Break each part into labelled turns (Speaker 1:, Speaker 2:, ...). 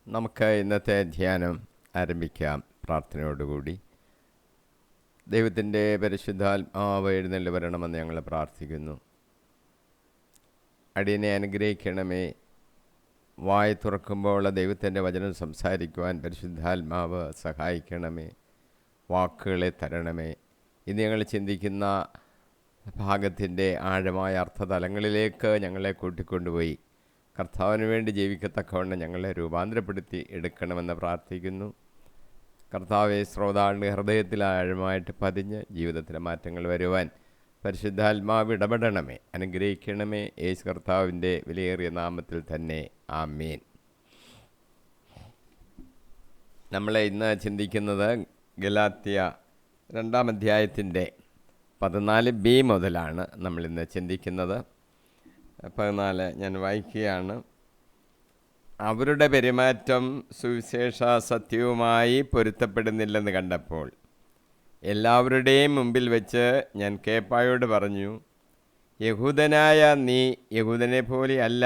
Speaker 1: നമുക്ക് ഇന്നത്തെ ധ്യാനം ആരംഭിക്കാം പ്രാർത്ഥനയോടുകൂടി. ദൈവത്തിൻ്റെ പരിശുദ്ധാത്മാവ് എഴുന്നള്ളി വരണമെന്ന് ഞങ്ങൾ പ്രാർത്ഥിക്കുന്നു. അടിയനെ അനുഗ്രഹിക്കണമേ. വായ തുറക്കുമ്പോൾ ദൈവത്തിൻ്റെ വചനം സംസാരിക്കുവാൻ പരിശുദ്ധാത്മാവ് സഹായിക്കണമേ. വാക്കുകളെ തരണമേ. ഇന്ന് ഞങ്ങൾ ചിന്തിക്കുന്ന ഭാഗത്തിൻ്റെ ആഴമായ അർത്ഥതലങ്ങളിലേക്ക് ഞങ്ങളെ കൂട്ടിക്കൊണ്ടുപോയി കർത്താവിന് വേണ്ടി ജീവിക്കത്തക്കവണ്ണം ഞങ്ങളെ രൂപാന്തരപ്പെടുത്തി എടുക്കണമെന്ന് പ്രാർത്ഥിക്കുന്നു. കർത്താവെ, ശ്രോതാവിൻ്റെ ഹൃദയത്തിൽ ആഴമായിട്ട് പതിഞ്ഞ് ജീവിതത്തിലെ മാറ്റങ്ങൾ വരുവാൻ പരിശുദ്ധാത്മാവ് ഇടപെടണമേ, അനുഗ്രഹിക്കണമേ. യേശു കർത്താവിൻ്റെ വിലയേറിയ നാമത്തിൽ തന്നെ ആമേൻ. നമ്മളെ ഇന്ന് ചിന്തിക്കുന്നത് ഗലാത്യ 2-ാം അധ്യായത്തിൻ്റെ 14b മുതലാണ് നമ്മളിന്ന് ചിന്തിക്കുന്നത്. 14 ഞാൻ വായിക്കുകയാണ്. അവരുടെ പെരുമാറ്റം സുവിശേഷ സത്യവുമായി പൊരുത്തപ്പെടുന്നില്ലെന്ന് കണ്ടപ്പോൾ എല്ലാവരുടെയും മുമ്പിൽ വെച്ച് ഞാൻ കേപ്പായോട് പറഞ്ഞു, യഹൂദനായ നീ യഹൂദനെ പോലെയല്ല,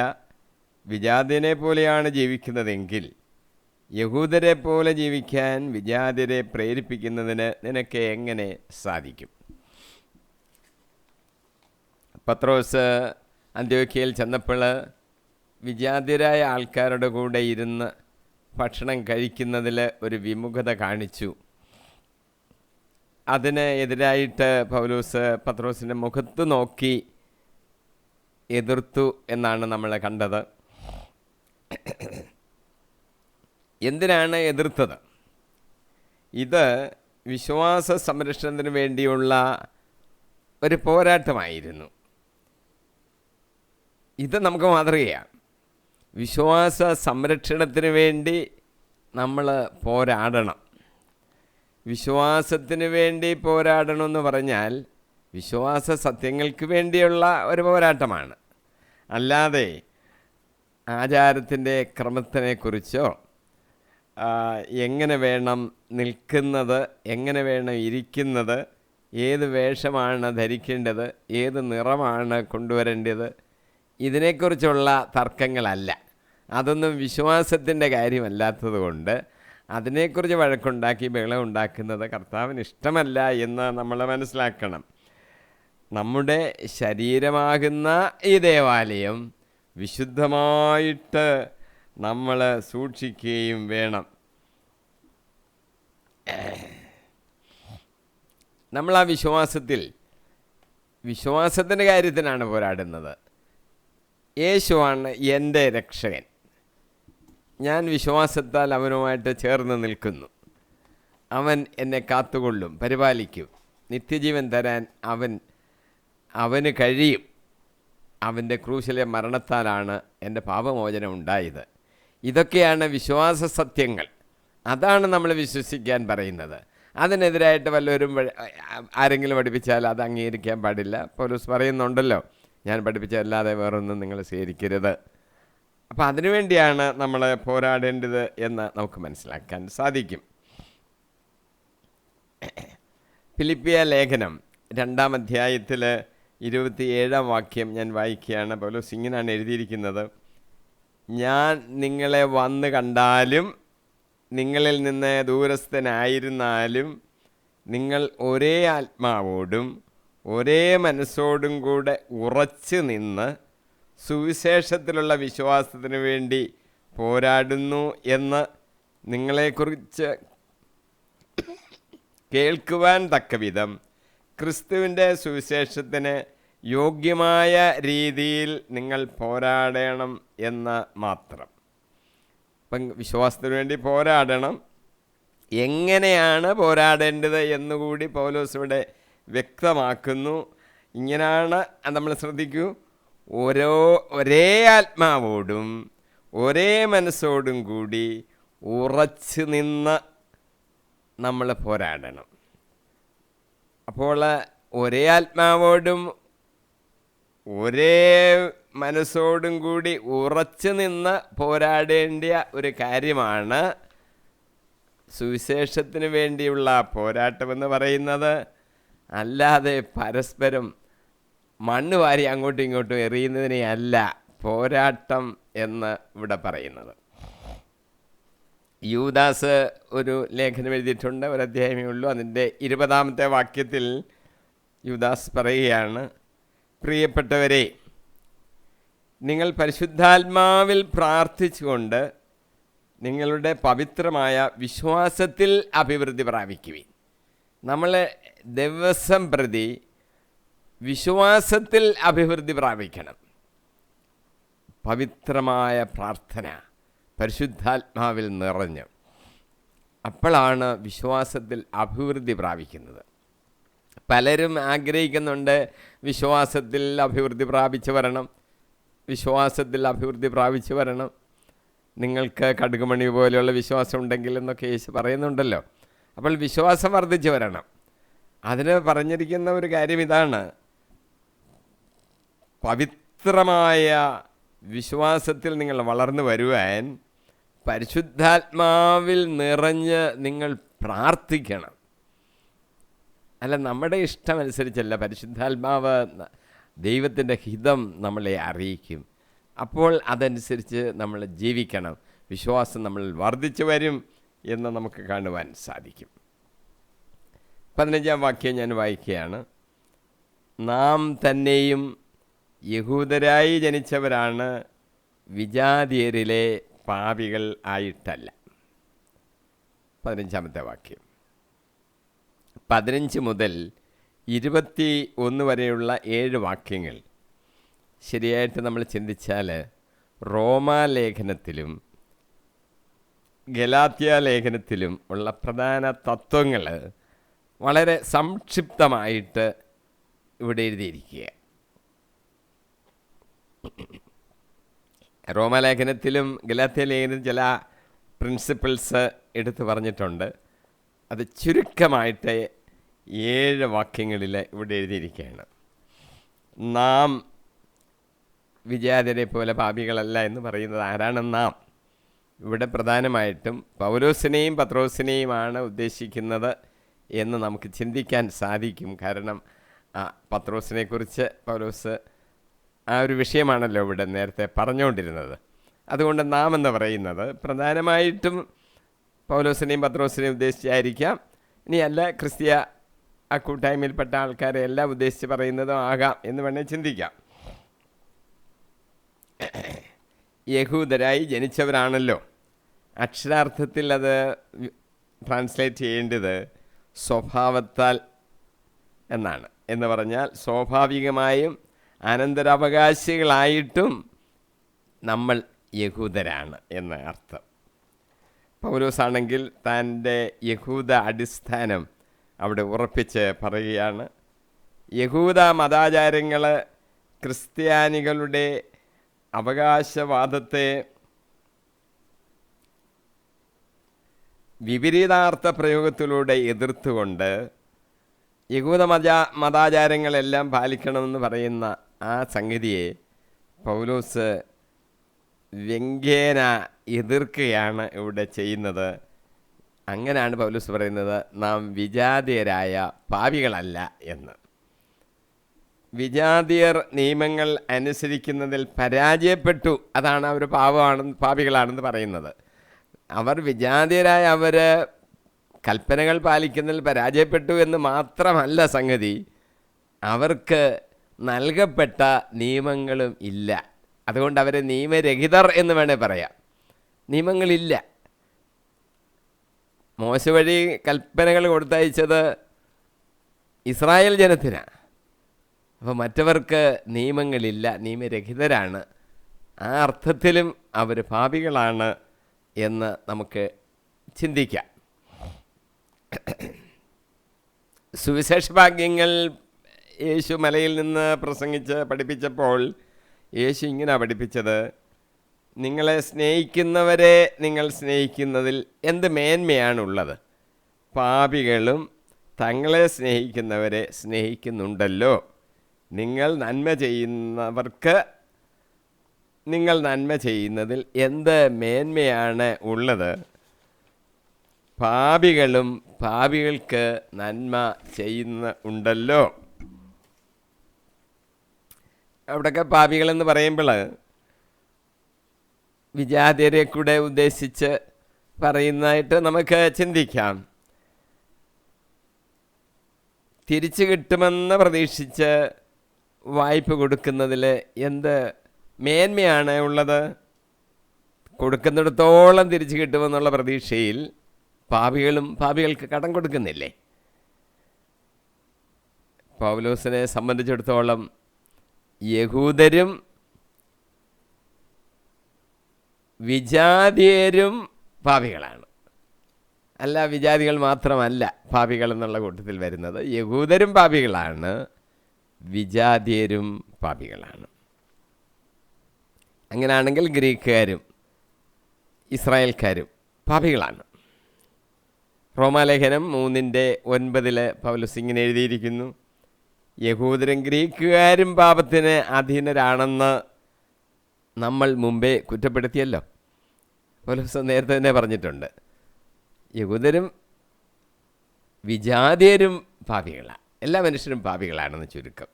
Speaker 1: വിജാതിനെ പോലെയാണ് ജീവിക്കുന്നതെങ്കിൽ യഹൂദരെ പോലെ ജീവിക്കാൻ വിജാതിരെ പ്രേരിപ്പിക്കുന്നതിന് നിനക്ക് എങ്ങനെ സാധിക്കും? പത്രോസ് അന്ത്യോക്യയിൽ ചെന്നപ്പോൾ വിജാതിരായ ആൾക്കാരുടെ കൂടെ ഇരുന്ന് ഭക്ഷണം കഴിക്കുന്നതിൽ ഒരു വിമുഖത കാണിച്ചു. അതിന് എതിരായിട്ട് പൗലോസ് പത്രോസിൻ്റെ മുഖത്ത് നോക്കി എതിർത്തു എന്നാണ് നമ്മൾ കണ്ടത്. എന്തിനാണ് എതിർത്തത്? ഇത് വിശ്വാസ സംരക്ഷണത്തിന് വേണ്ടിയുള്ള ഒരു പോരാട്ടമായിരുന്നു. ഇത് നമുക്ക് മാതൃകയാണ്. വിശ്വാസ സംരക്ഷണത്തിന് വേണ്ടി നമ്മൾ പോരാടണം. വിശ്വാസത്തിന് വേണ്ടി പോരാടണമെന്ന് പറഞ്ഞാൽ വിശ്വാസ സത്യങ്ങൾക്ക് വേണ്ടിയുള്ള ഒരു പോരാട്ടമാണ്. അല്ലാതെ ആചാരത്തിൻ്റെ ക്രമത്തിനെക്കുറിച്ചോ എങ്ങനെ വേണം നിൽക്കുന്നത്, എങ്ങനെ വേണം ഇരിക്കുന്നത്, ഏത് വേഷമാണ് ധരിക്കേണ്ടത്, ഏത് നിറമാണ് കൊണ്ടുവരേണ്ടത്, ഇതിനെക്കുറിച്ചുള്ള തർക്കങ്ങളല്ല. അതൊന്നും വിശ്വാസത്തിൻ്റെ കാര്യമല്ലാത്തത് കൊണ്ട് അതിനെക്കുറിച്ച് വഴക്കുണ്ടാക്കി ബഹളം ഉണ്ടാക്കുന്നത് കർത്താവിന് ഇഷ്ടമല്ല എന്ന് നമ്മൾ മനസ്സിലാക്കണം. നമ്മുടെ ശരീരമാകുന്ന ഈ ദേവാലയം വിശുദ്ധമായിട്ട് നമ്മൾ സൂക്ഷിക്കുകയും വേണം. നമ്മൾ ആ വിശ്വാസത്തിൻ്റെ കാര്യത്തിനാണ് പോരാടുന്നത്. യേശുവാണ് എൻ്റെ രക്ഷകൻ. ഞാൻ വിശ്വാസത്താൽ അവനുമായിട്ട് ചേർന്ന് നിൽക്കുന്നു. അവൻ എന്നെ കാത്തുകൊള്ളും, പരിപാലിക്കും. നിത്യജീവൻ തരാൻ അവന് കഴിയും. അവൻ്റെ ക്രൂശിലെ മരണത്താലാണ് എൻ്റെ പാപമോചനം ഉണ്ടായത്. ഇതൊക്കെയാണ് വിശ്വാസ സത്യങ്ങൾ. അതാണ് നമ്മൾ വിശ്വസിക്കാൻ പറയുന്നത്. അതിനെതിരായിട്ട് വല്ലവരും ആരെങ്കിലും പഠിപ്പിച്ചാൽ അത് അംഗീകരിക്കാൻ പാടില്ല. പൗലോസ് പറയുന്നുണ്ടല്ലോ, ഞാൻ പഠിപ്പിച്ചല്ലാതെ വേറൊന്നും നിങ്ങൾ സ്വീകരിക്കരുത്. അപ്പോൾ അതിനുവേണ്ടിയാണ് നമ്മൾ പോരാടേണ്ടത് എന്ന് നമുക്ക് മനസ്സിലാക്കാൻ സാധിക്കും. ഫിലിപ്പിയ ലേഖനം 2-ാം അധ്യായത്തിൽ 27-ാം വാക്യം ഞാൻ വായിക്കുകയാണ്. പൗലോസ് ഇങ്ങനെയാണ് എഴുതിയിരിക്കുന്നത്: ഞാൻ നിങ്ങളെ വന്ന് കണ്ടാലും നിങ്ങളിൽ നിന്ന് ദൂരസ്ഥനായിരുന്നാലും നിങ്ങൾ ഒരേ ആത്മാവോടും ഒരേ മനസ്സോടും കൂടെ ഉറച്ചു നിന്ന് സുവിശേഷത്തിലുള്ള വിശ്വാസത്തിന് വേണ്ടി പോരാടുന്നു എന്ന് നിങ്ങളെക്കുറിച്ച് കേൾക്കുവാൻ തക്കവിധം ക്രിസ്തുവിൻ്റെ സുവിശേഷത്തിന് യോഗ്യമായ രീതിയിൽ നിങ്ങൾ പോരാടണം എന്ന് മാത്രം. അപ്പം വിശ്വാസത്തിന് വേണ്ടി പോരാടണം. എങ്ങനെയാണ് പോരാടേണ്ടത് എന്നുകൂടി പൗലോസ് ഇവിടെ വ്യക്തമാക്കുന്നു. ഇങ്ങനെയാണ് നമ്മൾ ശ്രദ്ധിക്കൂ: ഒരേ ആത്മാവോടും ഒരേ മനസ്സോടും കൂടി ഉറച്ചു നിന്ന് നമ്മൾ പോരാടണം. അപ്പോൾ ഒരേ ആത്മാവോടും ഒരേ മനസ്സോടും കൂടി ഉറച്ചു നിന്ന് പോരാടേണ്ട ഒരു കാര്യമാണ് സുവിശേഷത്തിന് വേണ്ടിയുള്ള പോരാട്ടമെന്ന് പറയുന്നത്. അല്ലാതെ പരസ്പരം മണ്ണ് വാരി അങ്ങോട്ടും ഇങ്ങോട്ടും എറിയുന്നതിനെയല്ല പോരാട്ടം എന്ന് ഇവിടെ പറയുന്നത്. യൂദാസ് ഒരു ലേഖനം എഴുതിയിട്ടുണ്ട്, ഒരധ്യായമേ ഉള്ളൂ. അതിൻ്റെ 20-ാമത്തെ വാക്യത്തിൽ യൂദാസ് പറയുകയാണ്, പ്രിയപ്പെട്ടവരെ, നിങ്ങൾ പരിശുദ്ധാത്മാവിൽ പ്രാർത്ഥിച്ചുകൊണ്ട് നിങ്ങളുടെ പവിത്രമായ വിശ്വാസത്തിൽ അഭിവൃദ്ധി പ്രാപിക്കുവിൻ. നമ്മൾ ദിവസം പ്രതി വിശ്വാസത്തിൽ അഭിവൃദ്ധി പ്രാപിക്കണം. പവിത്രമായ പ്രാർത്ഥന പരിശുദ്ധാത്മാവിൽ നിറഞ്ഞ്, അപ്പോഴാണ് വിശ്വാസത്തിൽ അഭിവൃദ്ധി പ്രാപിക്കുന്നത്. പലരും ആഗ്രഹിക്കുന്നുണ്ട് വിശ്വാസത്തിൽ അഭിവൃദ്ധി പ്രാപിച്ചു വരണം, വിശ്വാസത്തിൽ അഭിവൃദ്ധി പ്രാപിച്ചു വരണം, നിങ്ങൾക്ക് കടുകുമണി പോലെയുള്ള വിശ്വാസം ഉണ്ടെങ്കിൽ എന്നൊക്കെ യേശു പറയുന്നുണ്ടല്ലോ. അപ്പോൾ വിശ്വാസം വർദ്ധിച്ചു വരണം. അതിന് പറഞ്ഞിരിക്കുന്ന ഒരു കാര്യം ഇതാണ്, പവിത്രമായ വിശ്വാസത്തിൽ നിങ്ങൾ വളർന്നു വരുവാൻ പരിശുദ്ധാത്മാവിൽ നിറഞ്ഞ് നിങ്ങൾ പ്രാർത്ഥിക്കണം. അല്ല, നമ്മുടെ ഇഷ്ടമനുസരിച്ചല്ല, പരിശുദ്ധാത്മാവ് ദൈവത്തിൻ്റെ ഹിതം നമ്മളെ അറിയിക്കും. അപ്പോൾ അതനുസരിച്ച് നമ്മൾ ജീവിക്കണം. വിശ്വാസം നമ്മൾ വർദ്ധിച്ചു വരും എന്ന് നമുക്ക് കാണുവാൻ സാധിക്കും. 15-ാം വാക്യം ഞാൻ വായിക്കുകയാണ്. നാം തന്നെയും യഹൂദരായി ജനിച്ചവരാണ്, വിജാതിയരിലെ പാപികൾ ആയിട്ടല്ല. 15-ാമത്തെ വാക്യം 15 മുതൽ 21 വരെയുള്ള 7 വാക്യങ്ങൾ ശരിയായിട്ട് നമ്മൾ ചിന്തിച്ചാൽ റോമാലേഖനത്തിലും ഗലാത്യ ലേഖനത്തിലും ഉള്ള പ്രധാന തത്വങ്ങൾ വളരെ സംക്ഷിപ്തമായിട്ട് ഇവിടെ എഴുതിയിരിക്കുക. റോമാലേഖനത്തിലും ഗലാത്യ ലേഖനത്തിലും ചില പ്രിൻസിപ്പിൾസ് എടുത്തു പറഞ്ഞിട്ടുണ്ട്. അത് ചുരുക്കമായിട്ട് 7 വാക്യങ്ങളിൽ ഇവിടെ എഴുതിയിരിക്കുകയാണ്. നാം വിജാതിരെ പോലെ പാപികളല്ല എന്ന് പറയുന്നത് ആരാണ് നാം? ഇവിടെ പ്രധാനമായിട്ടും പൗലോസിനെയും പത്രോസിനെയുമാണ് ഉദ്ദേശിക്കുന്നത് എന്ന് നമുക്ക് ചിന്തിക്കാൻ സാധിക്കും. കാരണം പത്രോസിനെക്കുറിച്ച് പൗലോസ് ആ ഒരു വിഷയമാണല്ലോ ഇവിടെ നേരത്തെ പറഞ്ഞുകൊണ്ടിരുന്നത്. അതുകൊണ്ട് നാം എന്ന് പറയുന്നത് പ്രധാനമായിട്ടും പൗലോസിനെയും പത്രോസിനെയും ഉദ്ദേശിച്ചായിരിക്കാം. ഇനിയല്ല, ക്രിസ്തീയ ആ കൂട്ടായ്മയിൽപ്പെട്ട ആൾക്കാരെ എല്ലാം ഉദ്ദേശിച്ച് പറയുന്നതും ആകാം എന്ന് വേണേൽ ചിന്തിക്കാം. യഹൂദരായി ജനിച്ചവരാണല്ലോ. അക്ഷരാർത്ഥത്തിൽ അത് ട്രാൻസ്ലേറ്റ് ചെയ്യേണ്ടത് സ്വഭാവത്താൽ എന്നാണ്. എന്ന് പറഞ്ഞാൽ സ്വാഭാവികമായും അനന്തരാവകാശികളായിട്ടും നമ്മൾ യഹൂദരാണ് എന്ന് അർത്ഥം. പൗലോസാണെങ്കിൽ തൻ്റെ യഹൂദ അടിസ്ഥാനം അവിടെ ഉറപ്പിച്ച് പറയുകയാണ്. യഹൂദ മതാചാരങ്ങൾ ക്രിസ്ത്യാനികളുടെ അവകാശവാദത്തെ വിപരീതാർത്ഥ പ്രയോഗത്തിലൂടെ എതിർത്തുകൊണ്ട് യഹൂദ മതാചാരങ്ങളെല്ലാം പാലിക്കണമെന്ന് പറയുന്ന ആ സംഗതിയെ പൗലോസ് വ്യംഗ്യേന എതിർക്കുകയാണ് ഇവിടെ ചെയ്യുന്നത്. അങ്ങനെയാണ് പൗലോസ് പറയുന്നത് നാം വിജാതിയരായ പാപികളല്ല എന്ന്. വിജാതിയർ നിയമങ്ങൾ അനുസരിക്കുന്നതിൽ പരാജയപ്പെട്ടു, അതാണ് അവർ പാപികളാണെന്ന് പറയുന്നത്. അവർ വിജാതിയരായ അവർ കൽപ്പനകൾ പാലിക്കുന്നതിൽ പരാജയപ്പെട്ടു എന്ന് മാത്രമല്ല സംഗതി, അവർക്ക് നൽകപ്പെട്ട നിയമങ്ങളും ഇല്ല. അതുകൊണ്ട് അവരെ നിയമരഹിതർ എന്ന് വേണേൽ പറയാം. നിയമങ്ങളില്ല. മോശ വഴി കൽപ്പനകൾ കൊടുത്തയച്ചത് ഇസ്രായേൽ ജനത്തിനാണ്. അപ്പോൾ മറ്റവർക്ക് നിയമങ്ങളില്ല, നിയമരഹിതരാണ്. ആ അർത്ഥത്തിലും അവർ പാപികളാണ് എന്ന് നമുക്ക് ചിന്തിക്കാം. സുവിശേഷ ഭാഗ്യങ്ങൾ യേശു മലയിൽ നിന്ന് പ്രസംഗിച്ച് പഠിപ്പിച്ചപ്പോൾ യേശു ഇങ്ങനെയാണ് പഠിപ്പിച്ചത്: നിങ്ങളെ സ്നേഹിക്കുന്നവരെ നിങ്ങൾ സ്നേഹിക്കുന്നതിൽ എന്ത് മേന്മയാണുള്ളത്? പാപികളും തങ്ങളെ സ്നേഹിക്കുന്നവരെ സ്നേഹിക്കുന്നുണ്ടല്ലോ. നിങ്ങൾ നന്മ ചെയ്യുന്നവർക്ക് നിങ്ങൾ നന്മ ചെയ്യുന്നതിൽ എന്ത് മേന്മയാണ് ഉള്ളത്? പാപികളും പാപികൾക്ക് നന്മ ചെയ്യുന്നുണ്ടല്ലോ. അവിടെയൊക്കെ പാപികളെന്ന് പറയുമ്പോൾ വിജാതിയരെ കൂടെ ഉദ്ദേശിച്ച് പറയുന്നതായിട്ട് നമുക്ക് ചിന്തിക്കാം. തിരിച്ചു കിട്ടുമെന്ന് പ്രതീക്ഷിച്ച് വായ്പ കൊടുക്കുന്നതിൽ എന്ത് മേന്മയാണ് ഉള്ളത്? കൊടുക്കുന്നിടത്തോളം തിരിച്ചു കിട്ടുമെന്നുള്ള പ്രതീക്ഷയിൽ പാപികൾക്ക് കടം കൊടുക്കുന്നില്ലേ? പൗലോസിനെ സംബന്ധിച്ചിടത്തോളം യഹൂദരും വിജാതിയരും പാപികളാണ്. അല്ല, വിജാതികൾ മാത്രമല്ല പാപികൾ എന്നുള്ള കൂട്ടത്തിൽ വരുന്നത്. യഹൂദരും പാപികളാണ്, വിജാതിയരും പാപികളാണ്. അങ്ങനെയാണെങ്കിൽ ഗ്രീക്കുകാരും ഇസ്രായേൽക്കാരും പാപികളാണ്. റോമാലേഖനം 3:9 പൗലോസ് ഇങ്ങനെ എഴുതിയിരിക്കുന്നു: യഹൂദരും ഗ്രീക്കുകാരും പാപത്തിന് അധീനരാണെന്ന് നമ്മൾ മുമ്പേ കുറ്റപ്പെടുത്തിയല്ലോ. പൗലോസ് നേരത്തെ തന്നെ പറഞ്ഞിട്ടുണ്ട്, യഹൂദരും വിജാതിയരും പാപികളാണ്, എല്ലാ മനുഷ്യരും പാപികളാണെന്ന് ചുരുക്കം.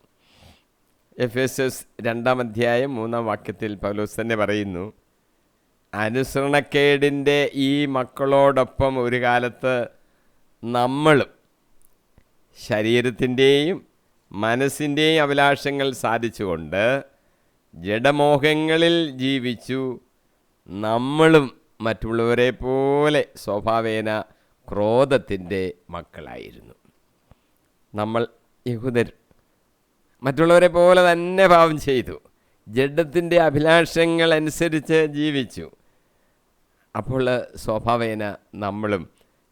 Speaker 1: എഫേസ്യസ് 2:3 പൗലോസ് തന്നെ പറയുന്നു, അനുസരണക്കേടിൻ്റെ ഈ മക്കളോടൊപ്പം ഒരു കാലത്ത് നമ്മളും ശരീരത്തിൻ്റെയും മനസ്സിൻ്റെയും അഭിലാഷങ്ങൾ സാധിച്ചുകൊണ്ട് ജഡമോഹങ്ങളിൽ ജീവിച്ചു. നമ്മളും മറ്റുള്ളവരെ പോലെ സ്വഭാവേന ക്രോധത്തിൻ്റെ മക്കളായിരുന്നു. നമ്മൾ യഹൂദർ മറ്റുള്ളവരെ പോലെ തന്നെ പാപം ചെയ്തു, ജഡത്തിൻ്റെ അഭിലാഷങ്ങൾ അനുസരിച്ച് ജീവിച്ചു. അപ്പോൾ സ്വഭാവേന നമ്മളും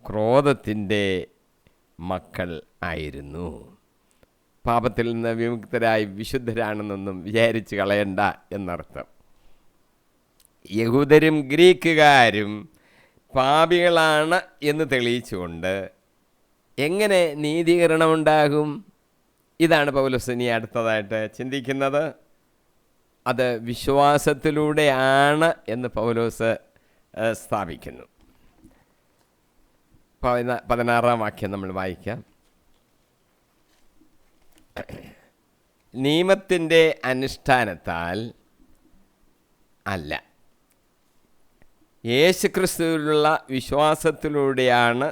Speaker 1: ക്രോധത്തിൻ്റെ മക്കൾ ആയിരുന്നു. പാപത്തിൽ നിന്ന് വിമുക്തരായി വിശുദ്ധരാണെന്നൊന്നും വിചാരിച്ച് കളയണ്ട എന്നർത്ഥം. യഹൂദരും ഗ്രീക്കുകാരും പാപികളാണ് എന്ന് തെളിയിച്ചുകൊണ്ട് എങ്ങനെ നീതീകരണമുണ്ടാകും? ഇതാണ് പൗലോസ് ഇനി അടുത്തതായിട്ട് ചിന്തിക്കുന്നത്. അത് വിശ്വാസത്തിലൂടെയാണ് എന്ന് പൗലോസ് സ്ഥാപിക്കുന്നു. 16 വാക്യം നമ്മൾ വായിക്കാം. നിയമത്തിൻ്റെ അനുഷ്ഠാനത്താൽ അല്ല, യേശുക്രിസ്തുവിലുള്ള വിശ്വാസത്തിലൂടെയാണ്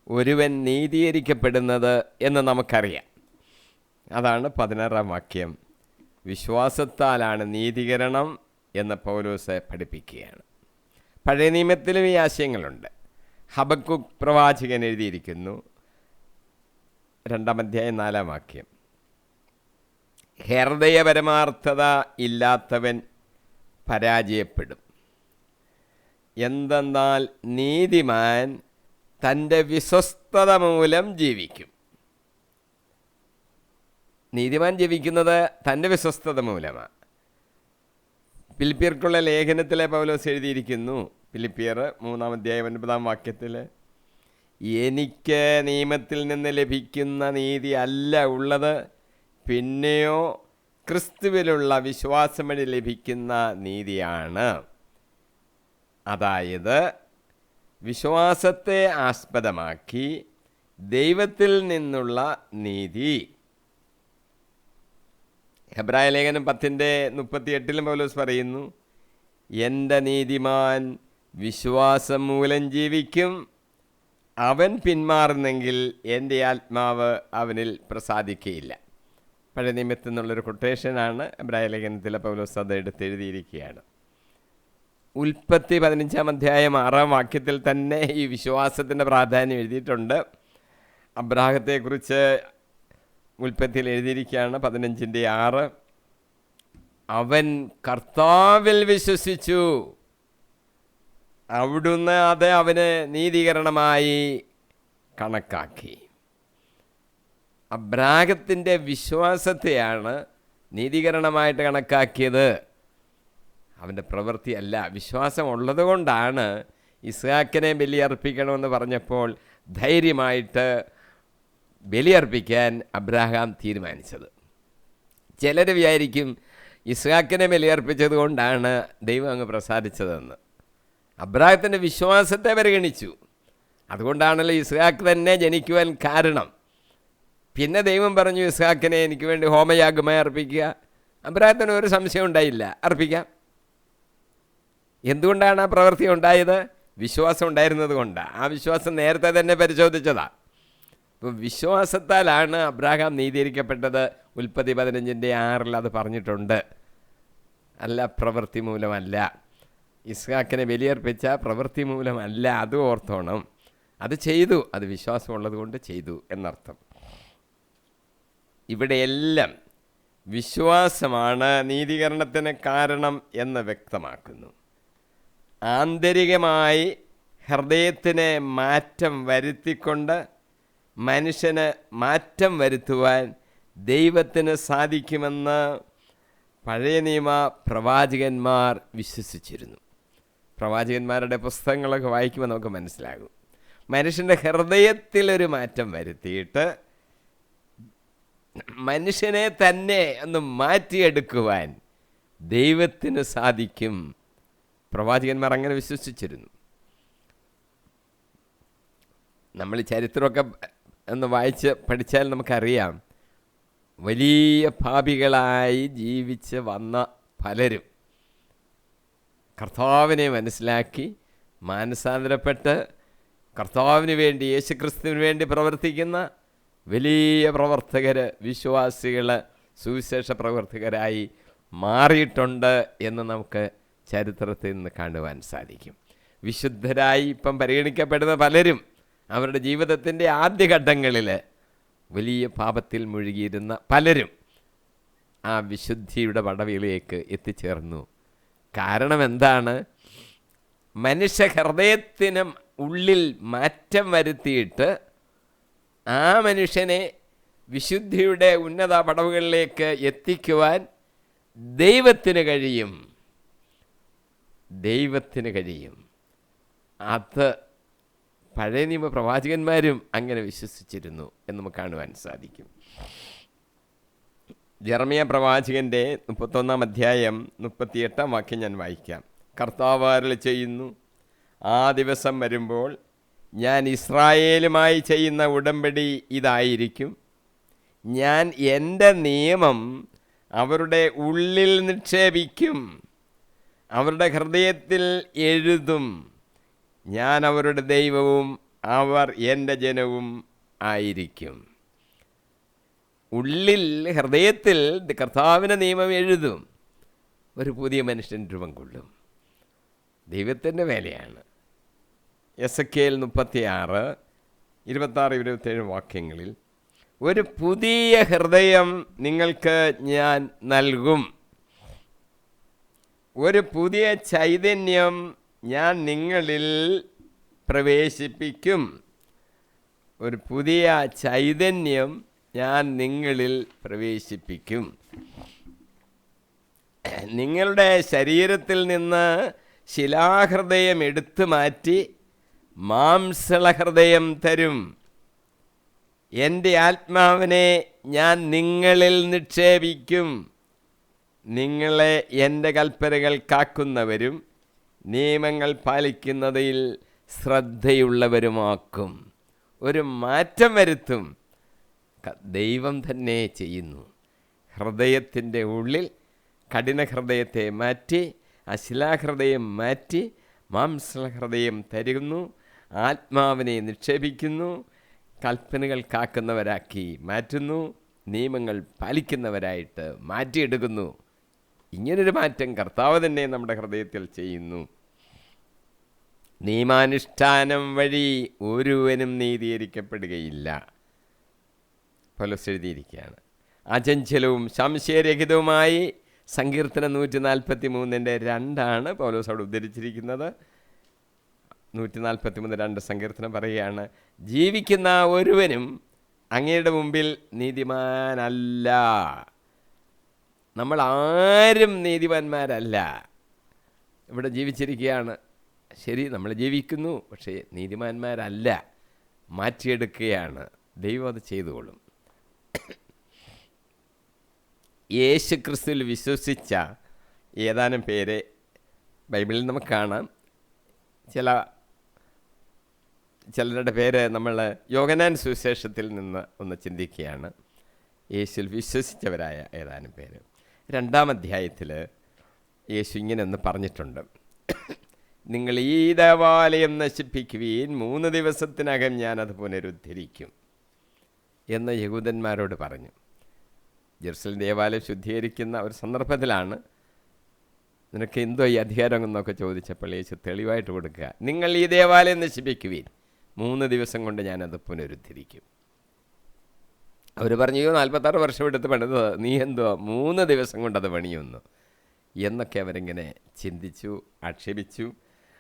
Speaker 1: ഒരുവൻ നീതീകരിക്കപ്പെടുന്നത് എന്ന് നമുക്കറിയാം. അതാണ് 16 വാക്യം. വിശ്വാസത്താലാണ് നീതീകരണം എന്ന് പൗലോസ് പഠിപ്പിക്കുകയാണ്. പഴയ നിയമത്തിലും ഈ ആശയങ്ങളുണ്ട്. ഹബക്കുക്ക് പ്രവാചകൻ എഴുതിയിരിക്കുന്നു, 2:4 ഹൃദയപരമാർത്ഥത ഇല്ലാത്തവൻ പരാജയപ്പെടും. എന്തെന്നാൽ നീതിമാൻ തൻ്റെ വിശ്വസ്തത മൂലം ജീവിക്കും. നീതിമാൻ ജീവിക്കുന്നത് തൻ്റെ വിശ്വസ്തത മൂലമാണ്. ഫിലിപ്പിയർക്കുള്ള ലേഖനത്തിലെ പൗലോസ് എഴുതിയിരിക്കുന്നു, ഫിലിപ്പിയർ 3:9 എനിക്ക് നിയമത്തിൽ നിന്ന് ലഭിക്കുന്ന നീതി അല്ല ഉള്ളത്, പിന്നെയോ ക്രിസ്തുവിലുള്ള വിശ്വാസം വഴി ലഭിക്കുന്ന നീതിയാണ്. അതായത് വിശ്വാസത്തെ ആസ്പദമാക്കി ദൈവത്തിൽ നിന്നുള്ള നീതി. ഹെബ്രായ ലേഖനം 10:38 പൗലോസ് പറയുന്നു, എൻ്റെ നീതിമാൻ വിശ്വാസം മൂലം ജീവിക്കും, അവൻ പിന്മാറുന്നെങ്കിൽ എൻ്റെ ആത്മാവ് അവനിൽ പ്രസാദിക്കുകയില്ല. പഴയ നിയമത്തിൽ നിന്നുള്ളൊരു കൊട്ടേഷനാണ്. ഹെബ്രായ ലേഖനത്തിലെ പൗലോസ് അത് എടുത്തെഴുതിയിരിക്കുകയാണ്. ഉൽപ്പത്തി 15:6 തന്നെ ഈ വിശ്വാസത്തിൻ്റെ പ്രാധാന്യം എഴുതിയിട്ടുണ്ട്. അബ്രാഹത്തെക്കുറിച്ച് ഉൽപ്പത്തിയിൽ എഴുതിയിരിക്കുകയാണ് 15:6. അവൻ കർത്താവിൽ വിശ്വസിച്ചു, അവിടുന്ന് അത് അവന് നീതീകരണമായി കണക്കാക്കി. അബ്രാഹത്തിൻ്റെ വിശ്വാസത്തെയാണ് നീതീകരണമായിട്ട് കണക്കാക്കിയത്, അവൻ്റെ പ്രവൃത്തിയല്ല. വിശ്വാസം ഉള്ളതുകൊണ്ടാണ് ഇസ്ഹാക്കിനെ ബലിയർപ്പിക്കണമെന്ന് പറഞ്ഞപ്പോൾ ധൈര്യമായിട്ട് ബലിയർപ്പിക്കാൻ അബ്രാഹാം തീരുമാനിച്ചത്. ചിലർ വിചാരിക്കും ഇസ്ഹാക്കിനെ ബലിയർപ്പിച്ചത് കൊണ്ടാണ് ദൈവം അങ്ങ് പ്രസാദിച്ചതെന്ന്. അബ്രാഹത്തിൻ്റെ വിശ്വാസത്തെ പരിഗണിച്ചു, അതുകൊണ്ടാണല്ലോ ഇസ്ഹാക്ക് തന്നെ ജനിക്കുവാൻ കാരണം. പിന്നെ ദൈവം പറഞ്ഞു, ഇസ്ഹാക്കിനെ എനിക്ക് വേണ്ടി ഹോമയാഗമായി അർപ്പിക്കുക. അബ്രാഹത്തിന് ഒരു സംശയം ഉണ്ടായില്ല, അർപ്പിക്കാം. എന്തുകൊണ്ടാണ് ആ പ്രവൃത്തി ഉണ്ടായത്? വിശ്വാസം ഉണ്ടായിരുന്നത് കൊണ്ടാണ്. ആ വിശ്വാസം നേരത്തെ തന്നെ പരിശോധിച്ചതാണ്. ഇപ്പോൾ വിശ്വാസത്താലാണ് അബ്രാഹാം നീതീകരിക്കപ്പെട്ടത്. ഉൽപ്പത്തി 15:6 അത് പറഞ്ഞിട്ടുണ്ട്. അല്ല പ്രവൃത്തി മൂലമല്ല. ഇസ്ഹാക്കിനെ ബലിയർപ്പിച്ച പ്രവൃത്തി മൂലമല്ല, അത് ഓർത്തോണം. അത് ചെയ്തു, അത് വിശ്വാസമുള്ളത് കൊണ്ട് ചെയ്തു എന്നർത്ഥം. ഇവിടെയെല്ലാം വിശ്വാസമാണ് നീതീകരണത്തിന് കാരണം എന്ന് വ്യക്തമാക്കുന്നു. ആന്തരികമായി ഹൃദയത്തിന് മാറ്റം വരുത്തിക്കൊണ്ട് മനുഷ്യന് മാറ്റം വരുത്തുവാൻ ദൈവത്തിന് സാധിക്കുമെന്ന് പഴയ നിയമ പ്രവാചകന്മാർ വിശ്വസിച്ചിരുന്നു. പ്രവാചകന്മാരുടെ പുസ്തകങ്ങളൊക്കെ വായിക്കുമ്പോൾ നമുക്ക് മനസ്സിലാകും. മനുഷ്യൻ്റെ ഹൃദയത്തിലൊരു മാറ്റം വരുത്തിയിട്ട് മനുഷ്യനെ തന്നെ ഒന്ന് മാറ്റിയെടുക്കുവാൻ ദൈവത്തിന് സാധിക്കും. പ്രവാചകന്മാർ അങ്ങനെ വിശ്വസിച്ചിരുന്നു. നമ്മൾ ചരിത്രമൊക്കെ ഒന്ന് വായിച്ച് പഠിച്ചാൽ നമുക്കറിയാം, വലിയ പാപികളായി ജീവിച്ച് വന്ന പലരും കർത്താവിനെ മനസ്സിലാക്കി മാനസാന്തരപ്പെട്ട് കർത്താവിന് വേണ്ടി, യേശുക്രിസ്തുവിന് വേണ്ടി പ്രവർത്തിക്കുന്ന വലിയ പ്രവർത്തകർ, വിശ്വാസികൾ, സുവിശേഷ പ്രവർത്തകരായി മാറിയിട്ടുണ്ട് എന്ന് നമുക്ക് ചരിത്രത്തിൽ നിന്ന് കാണുവാൻ സാധിക്കും. വിശുദ്ധരായി ഇപ്പം പരിഗണിക്കപ്പെടുന്ന പലരും അവരുടെ ജീവിതത്തിൻ്റെ ആദ്യഘട്ടങ്ങളിൽ വലിയ പാപത്തിൽ മുഴുകിയിരുന്ന പലരും ആ വിശുദ്ധിയുടെ പടവിലേക്ക് എത്തിച്ചേർന്നു. കാരണം എന്താണ്? മനുഷ്യ ഹൃദയത്തിന് ഉള്ളിൽ മാറ്റം വരുത്തിയിട്ട് ആ മനുഷ്യനെ വിശുദ്ധിയുടെ ഉന്നത പടവുകളിലേക്ക് എത്തിക്കുവാൻ ദൈവത്തിന് കഴിയും. ദൈവത്തിന് കഴിയും. അത് പഴയ നിയമ പ്രവാചകന്മാരും അങ്ങനെ വിശ്വസിച്ചിരുന്നു എന്ന് നമുക്ക് കാണുവാൻ സാധിക്കും. ജെറമ്യ പ്രവാചകൻ്റെ 31 38 ഞാൻ വായിക്കാം. കർത്താവ് അരുളി ചെയ്യുന്നു, ആ ദിവസം വരുമ്പോൾ ഞാൻ ഇസ്രായേലുമായി ചെയ്യുന്ന ഉടമ്പടി ഇതായിരിക്കും. ഞാൻ എൻ്റെ നിയമം അവരുടെ ഉള്ളിൽ നിക്ഷേപിക്കും, അവരുടെ ഹൃദയത്തിൽ എഴുതും. ഞാൻ അവരുടെ ദൈവവും അവർ എൻ്റെ ജനവും ആയിരിക്കും. ഉള്ളിൽ, ഹൃദയത്തിൽ കർത്താവിൻ്റെ നിയമം എഴുതും. ഒരു പുതിയ മനുഷ്യൻ രൂപം കൊള്ളും. ദൈവത്തിൻ്റെ വേലയാണ്. എസെക്കിയേൽ 36, 26, 27 വാക്യങ്ങളിൽ ഒരു പുതിയ ഹൃദയം നിങ്ങൾക്ക് ഞാൻ നൽകും, ഒരു പുതിയ ചൈതന്യം ഞാൻ നിങ്ങളിൽ പ്രവേശിപ്പിക്കും. ഒരു പുതിയ ചൈതന്യം ഞാൻ നിങ്ങളിൽ പ്രവേശിപ്പിക്കും. നിങ്ങളുടെ ശരീരത്തിൽ നിന്ന് ശിലാഹൃദയം എടുത്തു മാറ്റി മാംസളഹൃദയം തരും. എൻ്റെ ആത്മാവിനെ ഞാൻ നിങ്ങളിൽ നിക്ഷേപിക്കും. നിങ്ങളെ എൻ്റെ കൽപ്പനകൾ കാക്കുന്നവരും നിയമങ്ങൾ പാലിക്കുന്നതിൽ ശ്രദ്ധയുള്ളവരുമാക്കും. ഒരു മാറ്റം വരുത്തും. ദൈവം തന്നെ ചെയ്യുന്നു. ഹൃദയത്തിൻ്റെ ഉള്ളിൽ കഠിന ഹൃദയത്തെ മാറ്റി, അശിലാഹൃദയം മാറ്റി മാംസഹൃദയം തരുന്നു. ആത്മാവിനെ നിക്ഷേപിക്കുന്നു. കൽപ്പനകൾ കാക്കുന്നവരാക്കി മാറ്റുന്നു. നിയമങ്ങൾ പാലിക്കുന്നവരായിട്ട് മാറ്റിയെടുക്കുന്നു. ഇങ്ങനൊരു മാറ്റം കർത്താവ് തന്നെ നമ്മുടെ ഹൃദയത്തിൽ ചെയ്യുന്നു. നിയമാനുഷ്ഠാനം വഴി ഒരുവനും നീതീകരിക്കപ്പെടുകയില്ല. പൗലോസ് എഴുതിയിരിക്കുകയാണ്. അചഞ്ചലവും സംശയരഹിതവുമായി സങ്കീർത്തനം 143:2 പൗലോസ് അവിടെ ഉദ്ധരിച്ചിരിക്കുന്നത്. 143:2 സങ്കീർത്തനം പറയുകയാണ്, ജീവിക്കുന്ന ഒരുവനും അങ്ങയുടെ മുമ്പിൽ നീതിമാനല്ല. നമ്മൾ ആരും നീതിമാന്മാരല്ല. ഇവിടെ ജീവിച്ചിരിക്കുകയാണ്, ശരി, നമ്മൾ ജീവിക്കുന്നു, പക്ഷേ നീതിമാന്മാരല്ല. മാറ്റിയെടുക്കുകയാണ്. ദൈവം അത് ചെയ്തുകൊള്ളും. യേശു ക്രിസ്തുവിൽ വിശ്വസിച്ച ഏതാനും പേരെ ബൈബിളിൽ നമുക്ക് കാണാം. ചിലരുടെ പേര് നമ്മൾ യോഹന്നാൻ സുവിശേഷത്തിൽ നിന്ന് ഒന്ന് ചിന്തിക്കുകയാണ്. യേശുവിൽ വിശ്വസിച്ചവരായ ഏതാനും പേര്. 2-ാം അധ്യായത്തിൽ യേശു ഇങ്ങനെ ഒന്ന് പറഞ്ഞിട്ടുണ്ട്. നിങ്ങൾ ഈ ദേവാലയം നശിപ്പിക്കുവീൻ, 3 ദിവസത്തിനകം ഞാനത് പുനരുദ്ധരിക്കും എന്ന് യഹൂദന്മാരോട് പറഞ്ഞു. ജെറുസലേം ദേവാലയം ശുദ്ധീകരിക്കുന്ന ഒരു സന്ദർഭത്തിലാണ് നിനക്ക് എന്തോ ഈ അധികാരം എന്നൊക്കെ ചോദിച്ചപ്പോൾ യേശു തെളിവായിട്ട് കൊടുക്കുക, നിങ്ങൾ ഈ ദേവാലയം നശിപ്പിക്കുവീൻ, 3 ദിവസം കൊണ്ട് ഞാനത് പുനരുദ്ധരിക്കും. അവർ പറഞ്ഞു, 46 വർഷം എടുത്ത് പണിതത്, നീ എന്തോ 3 ദിവസം കൊണ്ടത് പണിയുന്നു എന്നൊക്കെ അവരിങ്ങനെ ചിന്തിച്ചു, ആക്ഷേപിച്ചു.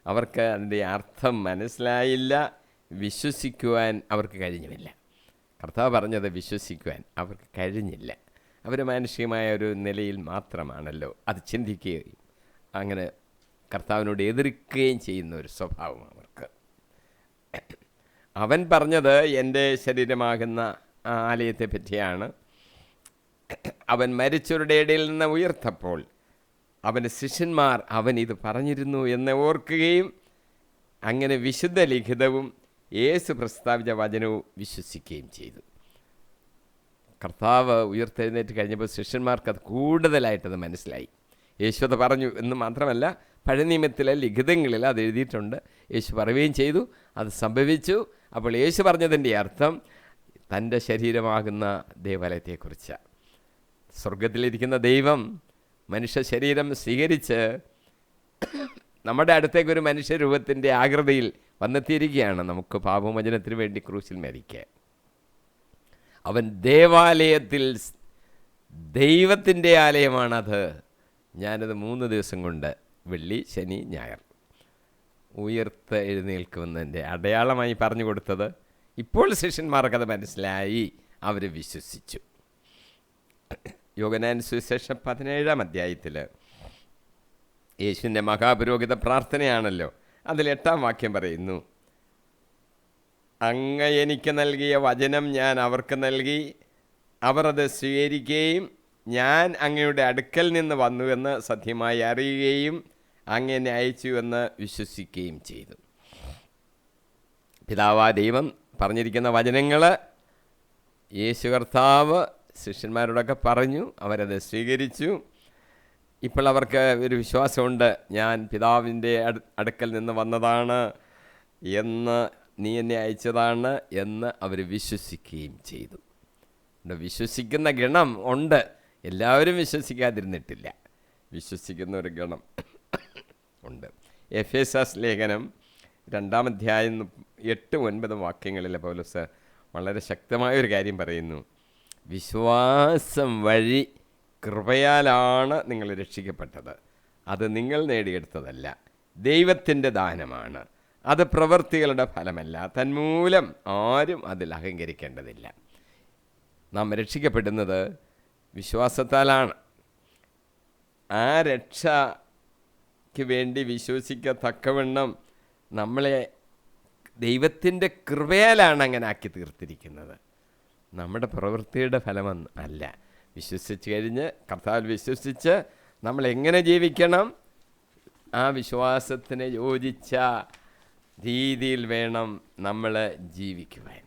Speaker 1: അവർക്ക് അതിൻ്റെ അർത്ഥം മനസ്സിലായില്ല, വിശ്വസിക്കുവാൻ അവർക്ക് കഴിഞ്ഞില്ല. കർത്താവ് പറഞ്ഞത് വിശ്വസിക്കുവാൻ അവർക്ക് കഴിഞ്ഞില്ല. അവർ മാനുഷികമായ ഒരു നിലയിൽ മാത്രമാണല്ലോ അത് ചിന്തിക്കുകയും അങ്ങനെ കർത്താവിനോട് എതിർക്കുകയും ചെയ്യുന്ന ഒരു സ്വഭാവം അവർക്ക്. അവൻ പറഞ്ഞത് എൻ്റെ ശരീരമാകുന്ന ആലയത്തെ പറ്റിയാണ്. അവൻ മരിച്ചവരുടെ ഇടയിൽ നിന്ന് ഉയർത്തപ്പോൾ അവൻ്റെ ശിഷ്യന്മാർ അവൻ ഇത് പറഞ്ഞിരുന്നു എന്ന് ഓർക്കുകയും അങ്ങനെ വിശുദ്ധ ലിഖിതവും യേശു പ്രസ്താവിച്ച വചനവും വിശ്വസിക്കുകയും ചെയ്തു. കർത്താവ് ഉയർത്തെഴുന്നേറ്റ് കഴിഞ്ഞപ്പോൾ ശിഷ്യന്മാർക്കത് കൂടുതലായിട്ടത് മനസ്സിലായി. യേശു അത് പറഞ്ഞു എന്ന് മാത്രമല്ല, പഴയ നിയമത്തിലെ ലിഖിതങ്ങളിൽ അത് എഴുതിയിട്ടുണ്ട്. യേശു പറയുകയും ചെയ്തു, അത് സംഭവിച്ചു. അപ്പോൾ യേശു പറഞ്ഞതിൻ്റെ അർത്ഥം തൻ്റെ ശരീരമാകുന്ന ദേവാലയത്തെക്കുറിച്ചാണ്. സ്വർഗത്തിലിരിക്കുന്ന ദൈവം മനുഷ്യ ശരീരം സ്വീകരിച്ച് നമ്മുടെ അടുത്തേക്കൊരു മനുഷ്യരൂപത്തിൻ്റെ ആകൃതിയിൽ വന്നെത്തിയിരിക്കുകയാണ് നമുക്ക് പാപമോചനത്തിന് വേണ്ടി ക്രൂശിൽ മരിക്കാൻ. അവൻ ദേവാലയത്തിൽ ദൈവത്തിൻ്റെ ആലയമാണത്, ഞാനത് 3 ദിവസം കൊണ്ട്, വെള്ളി, ശനി, ഞായർ, ഉയർത്ത് എഴുന്നേൽക്കുമെന്നതിൻ്റെ അടയാളമായി പറഞ്ഞു കൊടുത്തത്. ഇപ്പോൾ ശിഷ്യന്മാർക്കത് മനസ്സിലായി, അവർ വിശ്വസിച്ചു. യോഹന്നാൻ സുവിശേഷം 17-ാം അധ്യായത്തിൽ യേശുവിൻ്റെ മഹാപുരോഹിത പ്രാർത്ഥനയാണല്ലോ. അതിൽ 8-ാം വാക്യം പറയുന്നു, അങ്ങ് എനിക്ക് നൽകിയ വചനം ഞാൻ അവർക്ക് നൽകി, അവർ അത് സ്വീകരിക്കുകയും ഞാൻ അങ്ങയുടെ അടുക്കൽ നിന്ന് വന്നുവെന്ന് സത്യമായി അറിയുകയും അങ്ങനെ അയച്ചുവെന്ന് വിശ്വസിക്കുകയും ചെയ്തു. പിതാവായ ദൈവം പറഞ്ഞിരിക്കുന്ന വചനങ്ങൾ യേശു കർത്താവ് ശിഷ്യന്മാരോടൊക്കെ പറഞ്ഞു, അവരത് സ്വീകരിച്ചു. ഇപ്പോൾ അവർക്ക് ഒരു വിശ്വാസമുണ്ട്, ഞാൻ പിതാവിൻ്റെ അടുക്കൽ നിന്ന് വന്നതാണ് എന്ന്, നീ എന്നെ അയച്ചതാണ് എന്ന് അവർ വിശ്വസിക്കുകയും ചെയ്തു. വിശ്വസിക്കുന്ന ഗണം ഉണ്ട്, എല്ലാവരും വിശ്വസിക്കാതിരുന്നിട്ടില്ല, വിശ്വസിക്കുന്ന ഒരു ഗണം ഉണ്ട്. എഫേസസ് ലേഖനം 2-ാം അധ്യായം 8-9 വാക്യങ്ങളിൽ പൗലോസ് വളരെ ശക്തമായൊരു കാര്യം പറയുന്നു. വിശ്വാസം വഴി കൃപയാലാണ് നിങ്ങൾ രക്ഷിക്കപ്പെട്ടത്, അത് നിങ്ങൾ നേടിയെടുത്തതല്ല, ദൈവത്തിൻ്റെ ദാനമാണ്, അത് പ്രവൃത്തികളുടെ ഫലമല്ല, തന്മൂലം ആരും അതിൽ അഹങ്കരിക്കേണ്ടതില്ല. നാം രക്ഷിക്കപ്പെടുന്നത് വിശ്വാസത്താലാണ്. ആ രക്ഷയ്ക്ക് വേണ്ടി വിശ്വസിക്കത്തക്കവണ്ണം നമ്മളെ ദൈവത്തിൻ്റെ കൃപയാലാണ് അങ്ങനെ ആക്കി തീർത്തിരിക്കുന്നത്, നമ്മുടെ പ്രവൃത്തിയുടെ ഫലമൊന്നും അല്ല. വിശ്വസിച്ച് കഴിഞ്ഞ്, കർത്താവിൽ വിശ്വസിച്ച് നമ്മൾ എങ്ങനെ ജീവിക്കണം, ആ വിശ്വാസത്തിന് യോജിച്ച രീതിയിൽ വേണം നമ്മൾ ജീവിക്കുവാൻ.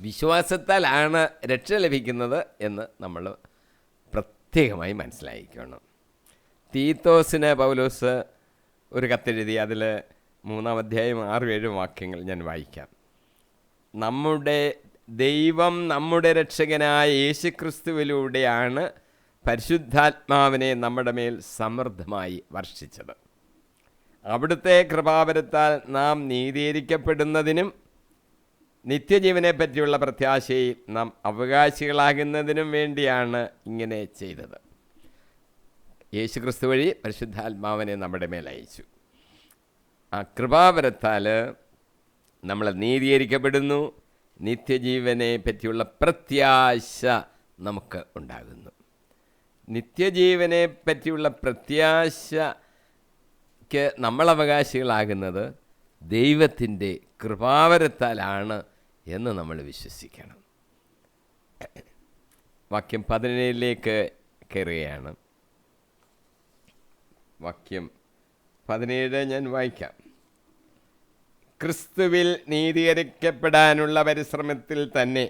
Speaker 1: വിശ്വാസത്താലാണ് രക്ഷ ലഭിക്കുന്നത് എന്ന് നമ്മൾ പ്രത്യേകമായി മനസ്സിലാക്കിക്കണം. തീത്തോസിന് പൗലോസ് ഒരു കത്തെഴുതി, അതിൽ 3-ാം അധ്യായം 6-7 വാക്യങ്ങൾ ഞാൻ വായിക്കാം. നമ്മുടെ ദൈവം നമ്മുടെ രക്ഷകനായ യേശുക്രിസ്തുവിലൂടെയാണ് പരിശുദ്ധാത്മാവിനെ നമ്മുടെ മേൽ സമൃദ്ധമായി വർഷിച്ചത്. അവിടുത്തെ കൃപാവരത്താൽ നാം നീതീകരിക്കപ്പെടുന്നതിനും നിത്യജീവനെ പറ്റിയുള്ള പ്രത്യാശയിൽ നാം അവകാശികളാകുന്നതിനും വേണ്ടിയാണ് ഇങ്ങനെ ചെയ്തത്. യേശുക്രിസ്തു വഴി പരിശുദ്ധാത്മാവിനെ നമ്മുടെ മേൽ അയച്ചു. ആ കൃപാവരത്താൽ നമ്മൾ നീതീകരിക്കപ്പെടുന്നു, നിത്യജീവനെ പറ്റിയുള്ള പ്രത്യാശ നമുക്ക് ഉണ്ടാകുന്നു. നിത്യജീവനെ പറ്റിയുള്ള പ്രത്യാശയ്ക്ക് നമ്മൾ അവകാശികളാകുന്നത് ദൈവത്തിൻ്റെ കൃപാവരത്താലാണ് എന്ന് നമ്മൾ വിശ്വസിക്കണം. വാക്യം 17 കയറുകയാണ്. വാക്യം 17 ഞാൻ വായിക്കാം. ക്രിസ്തുവിൽ നീതീകരിക്കപ്പെടാനുള്ള പരിശ്രമത്തിൽ തന്നെ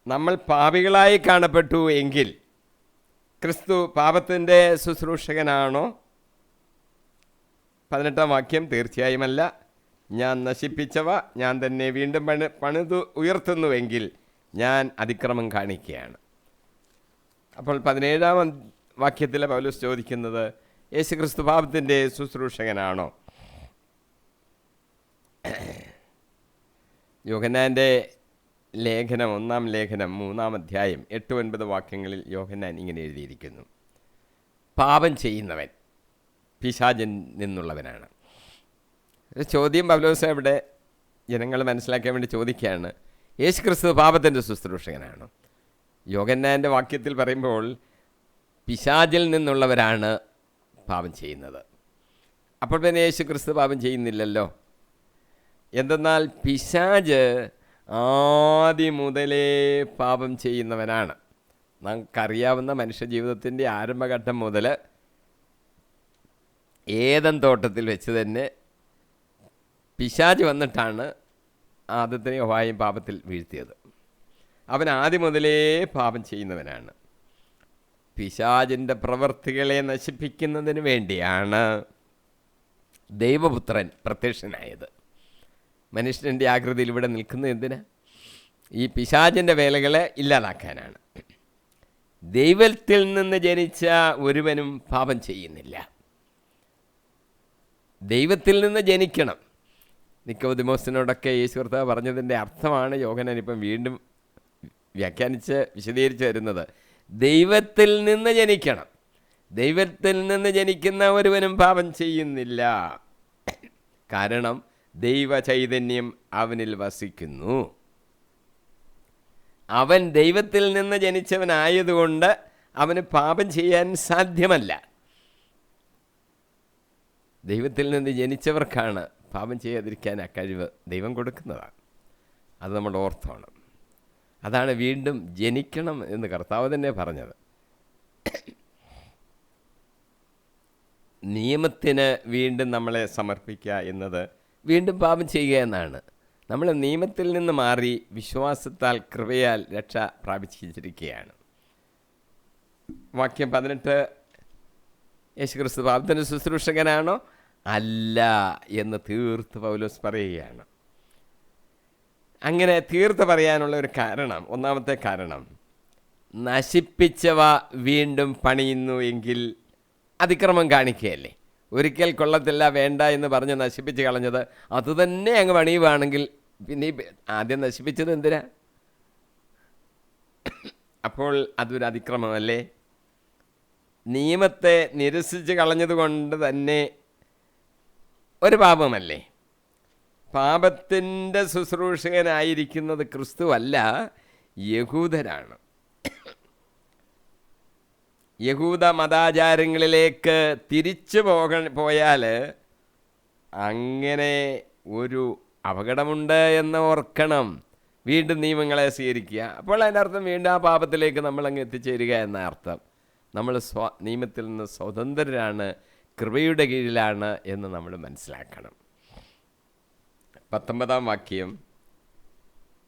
Speaker 1: നമ്മൾ പാപികളായി കാണപ്പെട്ടു എങ്കിൽ ക്രിസ്തു പാപത്തിൻ്റെ ശുശ്രൂഷകനാണോ? 18-ാം വാക്യം, തീർച്ചയായുമല്ല, ഞാൻ നശിപ്പിച്ചവ ഞാൻ തന്നെ വീണ്ടും പണിതു ഉയർത്തുന്നുവെങ്കിൽ ഞാൻ അതിക്രമം കാണിക്കുകയാണ്. അപ്പോൾ 17-ാം വാക്യത്തിലെ പൗലോസ് ചോദിക്കുന്നത്, യേശുക്രിസ്തു പാപത്തിൻ്റെ ശുശ്രൂഷകനാണോ? യോഹന്നാൻ്റെ ലേഖനം, 1-ാം ലേഖനം 3-ാം അധ്യായം 8-9 വാക്യങ്ങളിൽ യോഹന്നാൻ ഇങ്ങനെ എഴുതിയിരിക്കുന്നു: പാപം ചെയ്യുന്നവൻ പിശാചിൽ നിന്നുള്ളവനാണ്. ഒരു ചോദ്യം പൗലോസ് ഇവിടെ ജനങ്ങൾ മനസ്സിലാക്കാൻ വേണ്ടി ചോദിക്കുകയാണ്, യേശുക്രിസ്തു പാപത്തിൻ്റെ ശുശ്രൂഷകനാണോ? യോഹന്നാൻ്റെ വാക്യത്തിൽ പറയുമ്പോൾ പിശാചിൽ നിന്നുള്ളവരാണ് പാപം ചെയ്യുന്നത്. അപ്പോൾ പിന്നെ യേശുക്രിസ്തു പാപം ചെയ്യുന്നില്ലല്ലോ. എന്തെന്നാൽ പിശാച് ആദ്യം മുതലേ പാപം ചെയ്യുന്നവനാണ്. നമുക്കറിയാവുന്ന മനുഷ്യജീവിതത്തിൻ്റെ ആരംഭഘട്ടം മുതൽ ഏദൻ തോട്ടത്തിൽ വെച്ച് തന്നെ പിശാച് വന്നിട്ടാണ് ആദത്തിനെയും ഹവ്വായെയും പാപത്തിൽ വീഴ്ത്തിയത്. അവൻ ആദ്യം മുതലേ പാപം ചെയ്യുന്നവനാണ്. പിശാചിൻ്റെ പ്രവൃത്തികളെ നശിപ്പിക്കുന്നതിന് വേണ്ടിയാണ് ദൈവപുത്രൻ പ്രത്യക്ഷനായത്. മനുഷ്യൻ്റെ ആകൃതിയിൽ ഇവിടെ നിൽക്കുന്നത് എന്തിനാ? ഈ പിശാചിൻ്റെ വേലകളെ ഇല്ലാതാക്കാനാണ്. ദൈവത്തിൽ നിന്ന് ജനിച്ച ഒരുവനും പാപം ചെയ്യുന്നില്ല. ദൈവത്തിൽ നിന്ന് ജനിക്കണം. നിക്കോദിമോസിനോടൊക്കെ യേശു കർത്താവ് പറഞ്ഞതിൻ്റെ അർത്ഥമാണ് യോഹന്നാൻ ഇപ്പം വീണ്ടും വ്യാഖ്യാനിച്ച് വിശദീകരിച്ച് വരുന്നത്. ദൈവത്തിൽ നിന്ന് ജനിക്കണം. ദൈവത്തിൽ നിന്ന് ജനിക്കുന്ന ഒരുവനും പാപം ചെയ്യുന്നില്ല. കാരണം ദൈവ ചൈതന്യം അവനിൽ വസിക്കുന്നു. അവൻ ദൈവത്തിൽ നിന്ന് ജനിച്ചവനായതുകൊണ്ട് അവന് പാപം ചെയ്യാൻ സാധ്യമല്ല. ദൈവത്തിൽ നിന്ന് ജനിച്ചവർക്കാണ് പാപം ചെയ്യാതിരിക്കാൻ ആ കഴിവ് ദൈവം കൊടുക്കുന്നതാണ്. അത് നമ്മൾ ഓർത്തോണം. അതാണ് വീണ്ടും ജനിക്കണം എന്ന് കർത്താവ് തന്നെ പറഞ്ഞത്. നിയമത്തിന് വീണ്ടും നമ്മളെ സമർപ്പിക്കുക എന്നത് വീണ്ടും പാപം ചെയ്യുക എന്നാണ്. നമ്മൾ നിയമത്തിൽ നിന്ന് മാറി വിശ്വാസത്താൽ കൃപയാൽ രക്ഷ പ്രാപിച്ചിരിക്കുകയാണ്. വാക്യം 18, യേശുക്രിസ്തു പാപത്തിൻ്റെ ശുശ്രൂഷകനാണോ? അല്ല എന്ന് തീർത്ത് പൗലോസ് പറയുകയാണ്. അങ്ങനെ തീർത്ത് പറയാനുള്ള ഒരു കാരണം, ഒന്നാമത്തെ കാരണം, നശിപ്പിച്ചവ വീണ്ടും പണിയുന്നു എങ്കിൽ അതിക്രമം കാണിക്കുകയല്ലേ. ഒരിക്കൽ കൊള്ളത്തില്ല, വേണ്ട എന്ന് പറഞ്ഞ് നശിപ്പിച്ച് കളഞ്ഞത് അതുതന്നെ അങ്ങ് പണിയുവാണെങ്കിൽ പിന്നെ ആദ്യം നശിപ്പിച്ചത് എന്തിനാ? അപ്പോൾ അതൊരു അതിക്രമമല്ലേ? നിയമത്തെ നിരസിച്ച് കളഞ്ഞത് കൊണ്ട് തന്നെ ഒരു പാപമല്ലേ? പാപത്തിൻ്റെ ശുശ്രൂഷകനായിരിക്കുന്നത് ക്രിസ്തുവല്ല, യഹൂദരാണ്. യഹൂദ മതാചാരങ്ങളിലേക്ക് തിരിച്ചു പോയാൽ അങ്ങനെ ഒരു അപകടമുണ്ട് എന്ന് ഓർക്കണം. വീണ്ടും നിയമങ്ങളെ സ്വീകരിക്കുക. അപ്പോൾ അതിൻ്റെ അർത്ഥം വീണ്ടും ആ പാപത്തിലേക്ക് നമ്മളങ്ങ് എത്തിച്ചേരുക എന്ന അർത്ഥം. നമ്മൾ നിയമത്തിൽ നിന്ന് സ്വതന്ത്രരാണ്, കൃപയുടെ കീഴിലാണ് എന്ന് നമ്മൾ മനസ്സിലാക്കണം. 19-ാം വാക്യം,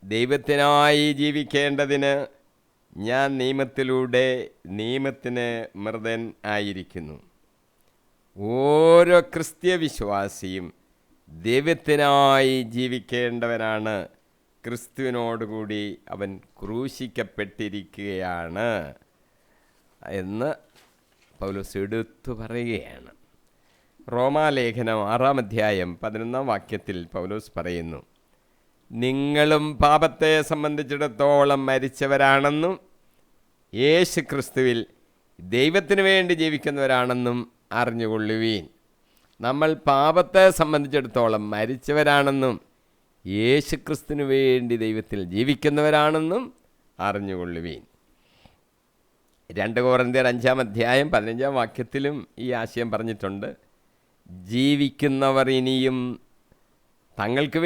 Speaker 1: ദൈവത്തിനായി ജീവിക്കേണ്ടതിന് ഞാൻ നിയമത്തിലൂടെ നിയമത്തിന് മൃതൻ ആയിരിക്കുന്നു. ഓരോ ക്രിസ്ത്യ വിശ്വാസിയും ദൈവത്തിനായി ജീവിക്കേണ്ടവനാണ്. ക്രിസ്തുവിനോടുകൂടി അവൻ ക്രൂശിക്കപ്പെട്ടിരിക്കുകയാണ് എന്ന് പൗലോസ് എടുത്തു പറയുകയാണ്. റോമാലേഖനം 6-ാം അധ്യായം 11-ാം വാക്യത്തിൽ പൗലോസ് പറയുന്നു, നിങ്ങളും പാപത്തെ സംബന്ധിച്ചിടത്തോളം മരിച്ചവരാണെന്നും യേശു ക്രിസ്തുവിൽ ദൈവത്തിന് വേണ്ടി ജീവിക്കുന്നവരാണെന്നും അറിഞ്ഞുകൊള്ളുവീൻ. നമ്മൾ പാപത്തെ സംബന്ധിച്ചിടത്തോളം മരിച്ചവരാണെന്നും യേശു ക്രിസ്തുവിന് വേണ്ടി ദൈവത്തിൽ ജീവിക്കുന്നവരാണെന്നും അറിഞ്ഞുകൊള്ളുവീൻ. 2 കൊരിന്ത്യർ 5-ാം അധ്യായം 15-ാം വാക്യത്തിലും ഈ ആശയം പറഞ്ഞിട്ടുണ്ട്. ജീവിക്കുന്നവർ ഇനിയും തങ്ങൾക്ക്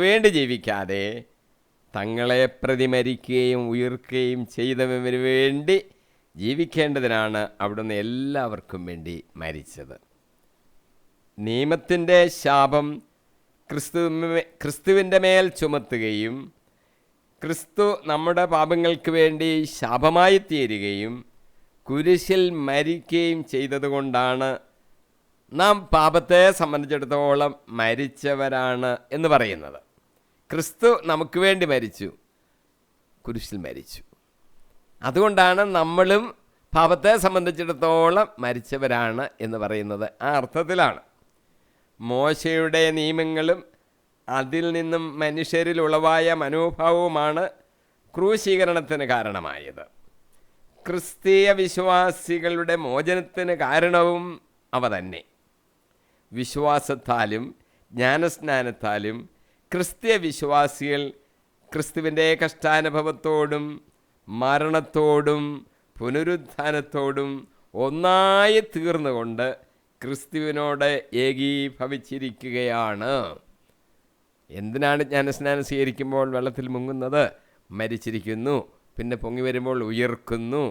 Speaker 1: വേണ്ടി ജീവിക്കാതെ തങ്ങളെ പ്രതി മരിക്കുകയും ഉയർക്കുകയും ചെയ്തവന് വേണ്ടി ജീവിക്കേണ്ടതിനാണ് അവിടുന്ന് എല്ലാവർക്കും വേണ്ടി മരിച്ചത്. നിയമത്തിൻ്റെ ശാപം ക്രിസ്തുവിൻ്റെ മേൽ ചുമത്തുകയും ക്രിസ്തു നമ്മുടെ പാപങ്ങൾക്ക് വേണ്ടി ശാപമായി തീരുകയും കുരിശിൽ മരിക്കുകയും ചെയ്തതുകൊണ്ടാണ് നാം പാപത്തെ സംബന്ധിച്ചിടത്തോളം മരിച്ചവരാണ് എന്ന് പറയുന്നത്. ക്രിസ്തു നമുക്ക് വേണ്ടി മരിച്ചു, കുരിശിൽ മരിച്ചു. അതുകൊണ്ടാണ് നമ്മളും പാപത്തെ സംബന്ധിച്ചിടത്തോളം മരിച്ചവരാണ് എന്ന് പറയുന്നത്. ആ അർത്ഥത്തിലാണ് മോശയുടെ നിയമങ്ങളും അതിൽ നിന്നും മനുഷ്യരിൽ ഉളവായ മനോഭാവവുമാണ് ക്രൂശീകരണത്തിന് കാരണമായത്. ക്രിസ്തീയ വിശ്വാസികളുടെ മോചനത്തിന് കാരണവും അവ തന്നെ. വിശ്വാസത്താലും ജ്ഞാനസ്നാനത്താലും ക്രിസ്തീയ വിശ്വാസികൾ ക്രിസ്തുവിൻ്റെ കഷ്ടാനുഭവത്തോടും മരണത്തോടും പുനരുത്ഥാനത്തോടും ഒന്നായി തീർന്നുകൊണ്ട് ക്രിസ്തുവിനോട് ഏകീഭവിച്ചിരിക്കുകയാണ്. എന്തിനാണ് ജ്ഞാനസ്നാനം സ്വീകരിക്കുമ്പോൾ വെള്ളത്തിൽ മുങ്ങുന്നത്? മരിച്ചിരിക്കുന്നു, പിന്നെ പൊങ്ങി വരുമ്പോൾ ഉയർക്കുന്നു,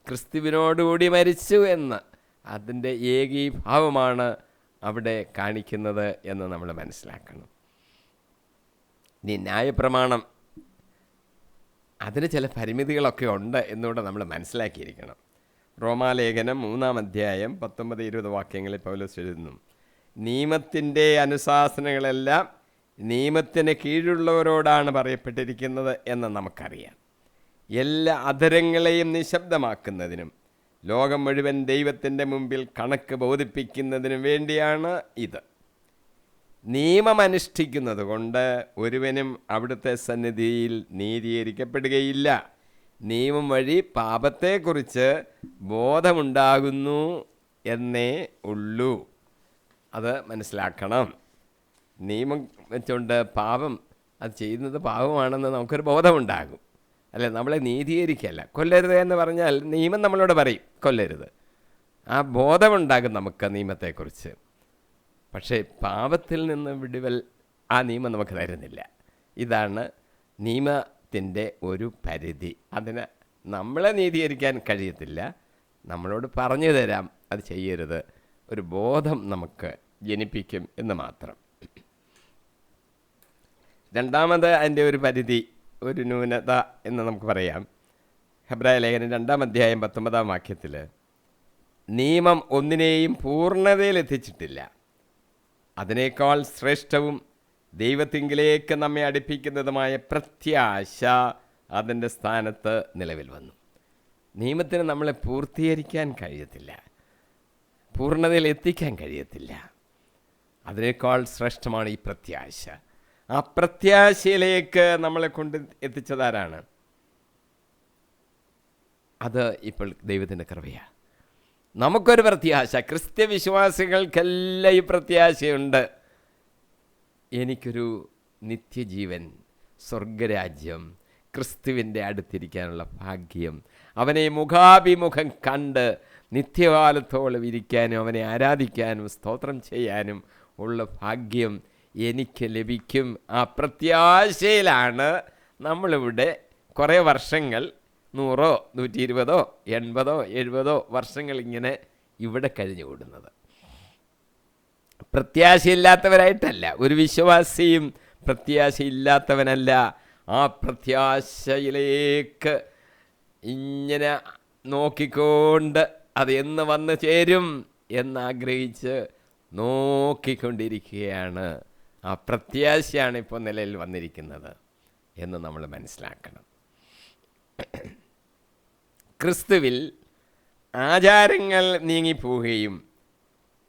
Speaker 1: ക്രിസ്തുവിനോടുകൂടി മരിച്ചു എന്ന് അതിൻ്റെ ഏകീഭാവമാണ് അവിടെ കാണിക്കുന്നത് എന്ന് നമ്മൾ മനസ്സിലാക്കണം. ഇനി ന്യായപ്രമാണം, അതിന് ചില പരിമിതികളൊക്കെ ഉണ്ട് എന്നുകൂടെ നമ്മൾ മനസ്സിലാക്കിയിരിക്കണം. റോമാലേഖനം 3-ാം അധ്യായം 19-20 വാക്യങ്ങളിൽ പൗലോസ് എഴുതുന്നു, നിയമത്തിൻ്റെ അനുശാസനകളെല്ലാം നിയമത്തിന് കീഴുള്ളവരോടാണ് പറയപ്പെട്ടിരിക്കുന്നത് എന്ന് നമുക്കറിയാം. എല്ലാ അധരങ്ങളെയും നിശബ്ദമാക്കുന്നതിനും ലോകം മുഴുവൻ ദൈവത്തിൻ്റെ മുമ്പിൽ കണക്ക് ബോധിപ്പിക്കുന്നതിനും വേണ്ടിയാണ് ഇത്. നിയമമനുഷ്ഠിക്കുന്നത് കൊണ്ട് ഒരുവനും അവിടുത്തെ സന്നിധിയിൽ നീതീകരിക്കപ്പെടുകയില്ല. നിയമം വഴി പാപത്തെക്കുറിച്ച് ബോധമുണ്ടാകുന്നു എന്നേ ഉള്ളൂ. അത് മനസ്സിലാക്കണം. നിയമം വെച്ചുകൊണ്ട് പാപം അത് ചെയ്യുന്നത് പാപമാണെന്ന് നമുക്കൊരു ബോധമുണ്ടാകും. അല്ലെ, നമ്മളെ നീതീകരിക്കല്ല. കൊല്ലരുത് എന്ന് പറഞ്ഞാൽ നിയമം നമ്മളോട് പറയും കൊല്ലരുത്. ആ ബോധമുണ്ടാകും നമുക്ക് നിയമത്തെക്കുറിച്ച്. പക്ഷേ പാപത്തിൽ നിന്ന് വിടുവൽ ആ നിയമം നമുക്ക് തരുന്നില്ല. ഇതാണ് നിയമത്തിൻ്റെ ഒരു പരിധി. അതിന് നമ്മളെ നീതീകരിക്കാൻ കഴിയത്തില്ല. നമ്മളോട് പറഞ്ഞു തരാം അത് ചെയ്യരുത്. ഒരു ബോധം നമുക്ക് ജനിപ്പിക്കും എന്ന് മാത്രം. രണ്ടാമത് അതിൻ്റെ ഒരു പരിധി, ഒരു ന്യൂനത എന്ന് നമുക്ക് പറയാം. ഹെബ്രായ ലേഖനം 2-ാം അധ്യായം 19-ാം വാക്യത്തിൽ നിയമം ഒന്നിനെയും പൂർണ്ണതയിലെത്തിച്ചിട്ടില്ല. അതിനേക്കാൾ ശ്രേഷ്ഠവും ദൈവത്തിങ്കിലേക്ക് നമ്മെ അടുപ്പിക്കുന്നതുമായ പ്രത്യാശ അതിൻ്റെ സ്ഥാനത്ത് നിലവിൽ വന്നു. നിയമത്തിന് നമ്മളെ പൂർത്തീകരിക്കാൻ കഴിയത്തില്ല, പൂർണ്ണതയിൽ എത്തിക്കാൻ കഴിയത്തില്ല. അതിനേക്കാൾ ശ്രേഷ്ഠമാണ് ഈ പ്രത്യാശ. ആ പ്രത്യാശയിലേക്ക് നമ്മളെ കൊണ്ട് എത്തിച്ചതാരാണ്? അത് ഇപ്പോൾ ദൈവത്തിൻ്റെ കൃപയാണ്. നമുക്കൊരു പ്രത്യാശ, ക്രിസ്ത്യ വിശ്വാസികൾക്കെല്ലാം ഈ പ്രത്യാശയുണ്ട്. എനിക്കൊരു നിത്യജീവൻ, സ്വർഗരാജ്യം, ക്രിസ്തുവിൻ്റെ അടുത്തിരിക്കാനുള്ള ഭാഗ്യം, അവനെ മുഖാഭിമുഖം കണ്ട് നിത്യകാലത്തോളം ഇരിക്കാനും അവനെ ആരാധിക്കാനും സ്തോത്രം ചെയ്യാനും ഉള്ള ഭാഗ്യം എനിക്ക് ലഭിക്കും. ആ പ്രത്യാശയിലാണ് നമ്മളിവിടെ കുറേ വർഷങ്ങൾ, 100, 120, 80, 70 വർഷങ്ങൾ ഇങ്ങനെ ഇവിടെ കഴിഞ്ഞുകൂടുന്നത്. പ്രത്യാശയില്ലാത്തവരായിട്ടല്ല. ഒരു വിശ്വാസിയും പ്രത്യാശയില്ലാത്തവനല്ല. ആ പ്രത്യാശയിലേക്ക് ഇങ്ങനെ നോക്കിക്കൊണ്ട് അത് എന്ന് വന്നു ചേരും എന്നാഗ്രഹിച്ച് നോക്കിക്കൊണ്ടിരിക്കുകയാണ്. ആ പ്രത്യാശയാണ് ഇപ്പോൾ നിലയിൽ വന്നിരിക്കുന്നത് എന്ന് നമ്മൾ മനസ്സിലാക്കണം. ക്രിസ്തുവിൽ ആചാരങ്ങൾ നീങ്ങിപ്പോവുകയും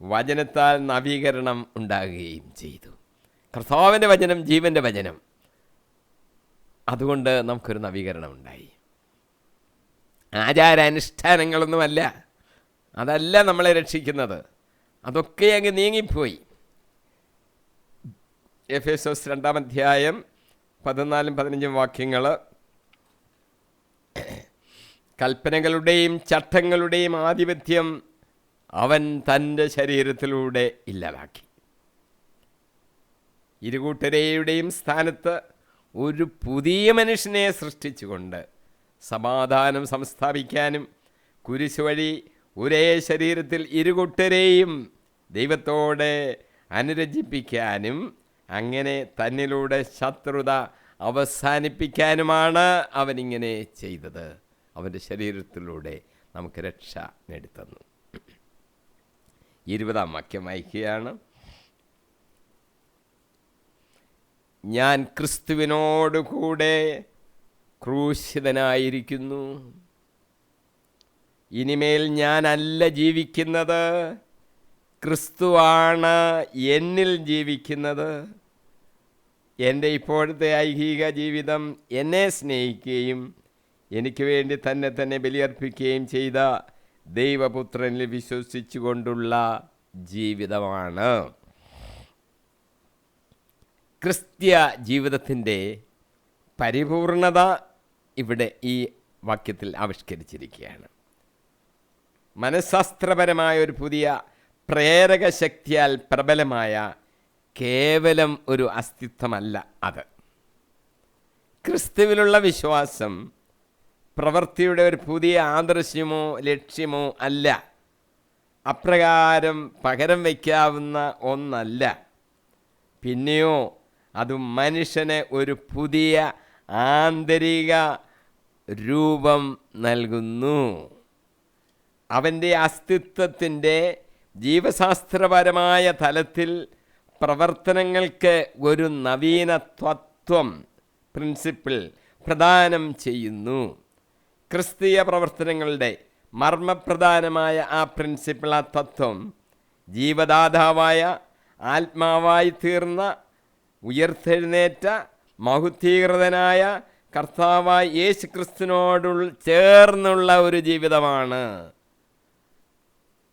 Speaker 1: വചനത്താൽ നവീകരണം ഉണ്ടാകുകയും ചെയ്തു. കർത്താവിൻ്റെ വചനം ജീവൻ്റെ വചനം. അതുകൊണ്ട് നമുക്കൊരു നവീകരണം ഉണ്ടായി. ആചാരാനുഷ്ഠാനങ്ങളൊന്നുമല്ല, അതല്ല നമ്മളെ രക്ഷിക്കുന്നത്. അതൊക്കെ അങ്ങ് നീങ്ങിപ്പോയി. എഫേസോസ് 2-ാം അധ്യായം 14-15 വാക്യങ്ങൾ, കൽപ്പനകളുടെയും ചട്ടങ്ങളുടെയും ആധിപത്യം അവൻ തൻ്റെ ശരീരത്തിലൂടെ ഇല്ലാതാക്കി. ഇരുകൂട്ടരെയുടെയും സ്ഥാനത്ത് ഒരു പുതിയ മനുഷ്യനെ സൃഷ്ടിച്ചുകൊണ്ട് സമാധാനം സംസ്ഥാപിക്കാനും കുരിശ് വഴി ഒരേ ശരീരത്തിൽ ഇരുകൂട്ടരെയും ദൈവത്തോടെ അനുരഞ്ജിപ്പിക്കാനും അങ്ങനെ തന്നിലൂടെ ശത്രുത അവസാനിപ്പിക്കാനുമാണ് അവനിങ്ങനെ ചെയ്തത്. അവൻ്റെ ശരീരത്തിലൂടെ നമുക്ക് രക്ഷ നേടിത്തന്നു. 20 വാക്യം വായിക്കുകയാണ്. ഞാൻ ക്രിസ്തുവിനോടുകൂടെ ക്രൂശിതനായിരിക്കുന്നു. ഇനിമേൽ ഞാനല്ല ജീവിക്കുന്നത്, ക്രിസ്തുവാണ് എന്നിൽ ജീവിക്കുന്നത്. എൻ്റെ ഇപ്പോഴത്തെ ഐഹിക ജീവിതം എന്നെ സ്നേഹിക്കുകയും എനിക്ക് വേണ്ടി തന്നെ ബലിയർപ്പിക്കുകയും ചെയ്ത ദൈവപുത്രനിൽ വിശ്വസിച്ചുകൊണ്ടുള്ള ജീവിതമാണ്. ക്രിസ്ത്യ ജീവിതത്തിൻ്റെ പരിപൂർണത ഇവിടെ ഈ വാക്യത്തിൽ ആവിഷ്കരിച്ചിരിക്കുകയാണ്. മനഃശാസ്ത്രപരമായ ഒരു പുതിയ പ്രേരക ശക്തിയാൽ പ്രബലമായ കേവലം ഒരു അസ്തിത്വമല്ല അത്. ക്രിസ്തുവിലുള്ള വിശ്വാസം പ്രവൃത്തിയുടെ ഒരു പുതിയ ആദർശമോ ലക്ഷ്യമോ അല്ല. അപ്രകാരം പകരം വയ്ക്കാവുന്ന ഒന്നല്ല. പിന്നെയോ അത് മനുഷ്യന് ഒരു പുതിയ ആന്തരിക രൂപം നൽകുന്നു. അവൻ്റെ അസ്തിത്വത്തിൻ്റെ ജീവശാസ്ത്രപരമായ തലത്തിൽ പ്രവർത്തനങ്ങൾക്ക് ഒരു നവീന തത്വം പ്രിൻസിപ്പിൾ പ്രദാനം ചെയ്യുന്നു. ക്രിസ്തീയ പ്രവർത്തനങ്ങളുടെ മർമ്മപ്രധാനമായ ആ പ്രിൻസിപ്പിൾ, ആ തത്വം ജീവദാതാവായ ആത്മാവായി തീർന്ന ഉയർത്തെഴുന്നേറ്റ മഹുദ്ധീകൃതനായ കർത്താവായ യേശു ക്രിസ്തുവിനോട് ചേർന്നുള്ള ഒരു ജീവിതമാണ്.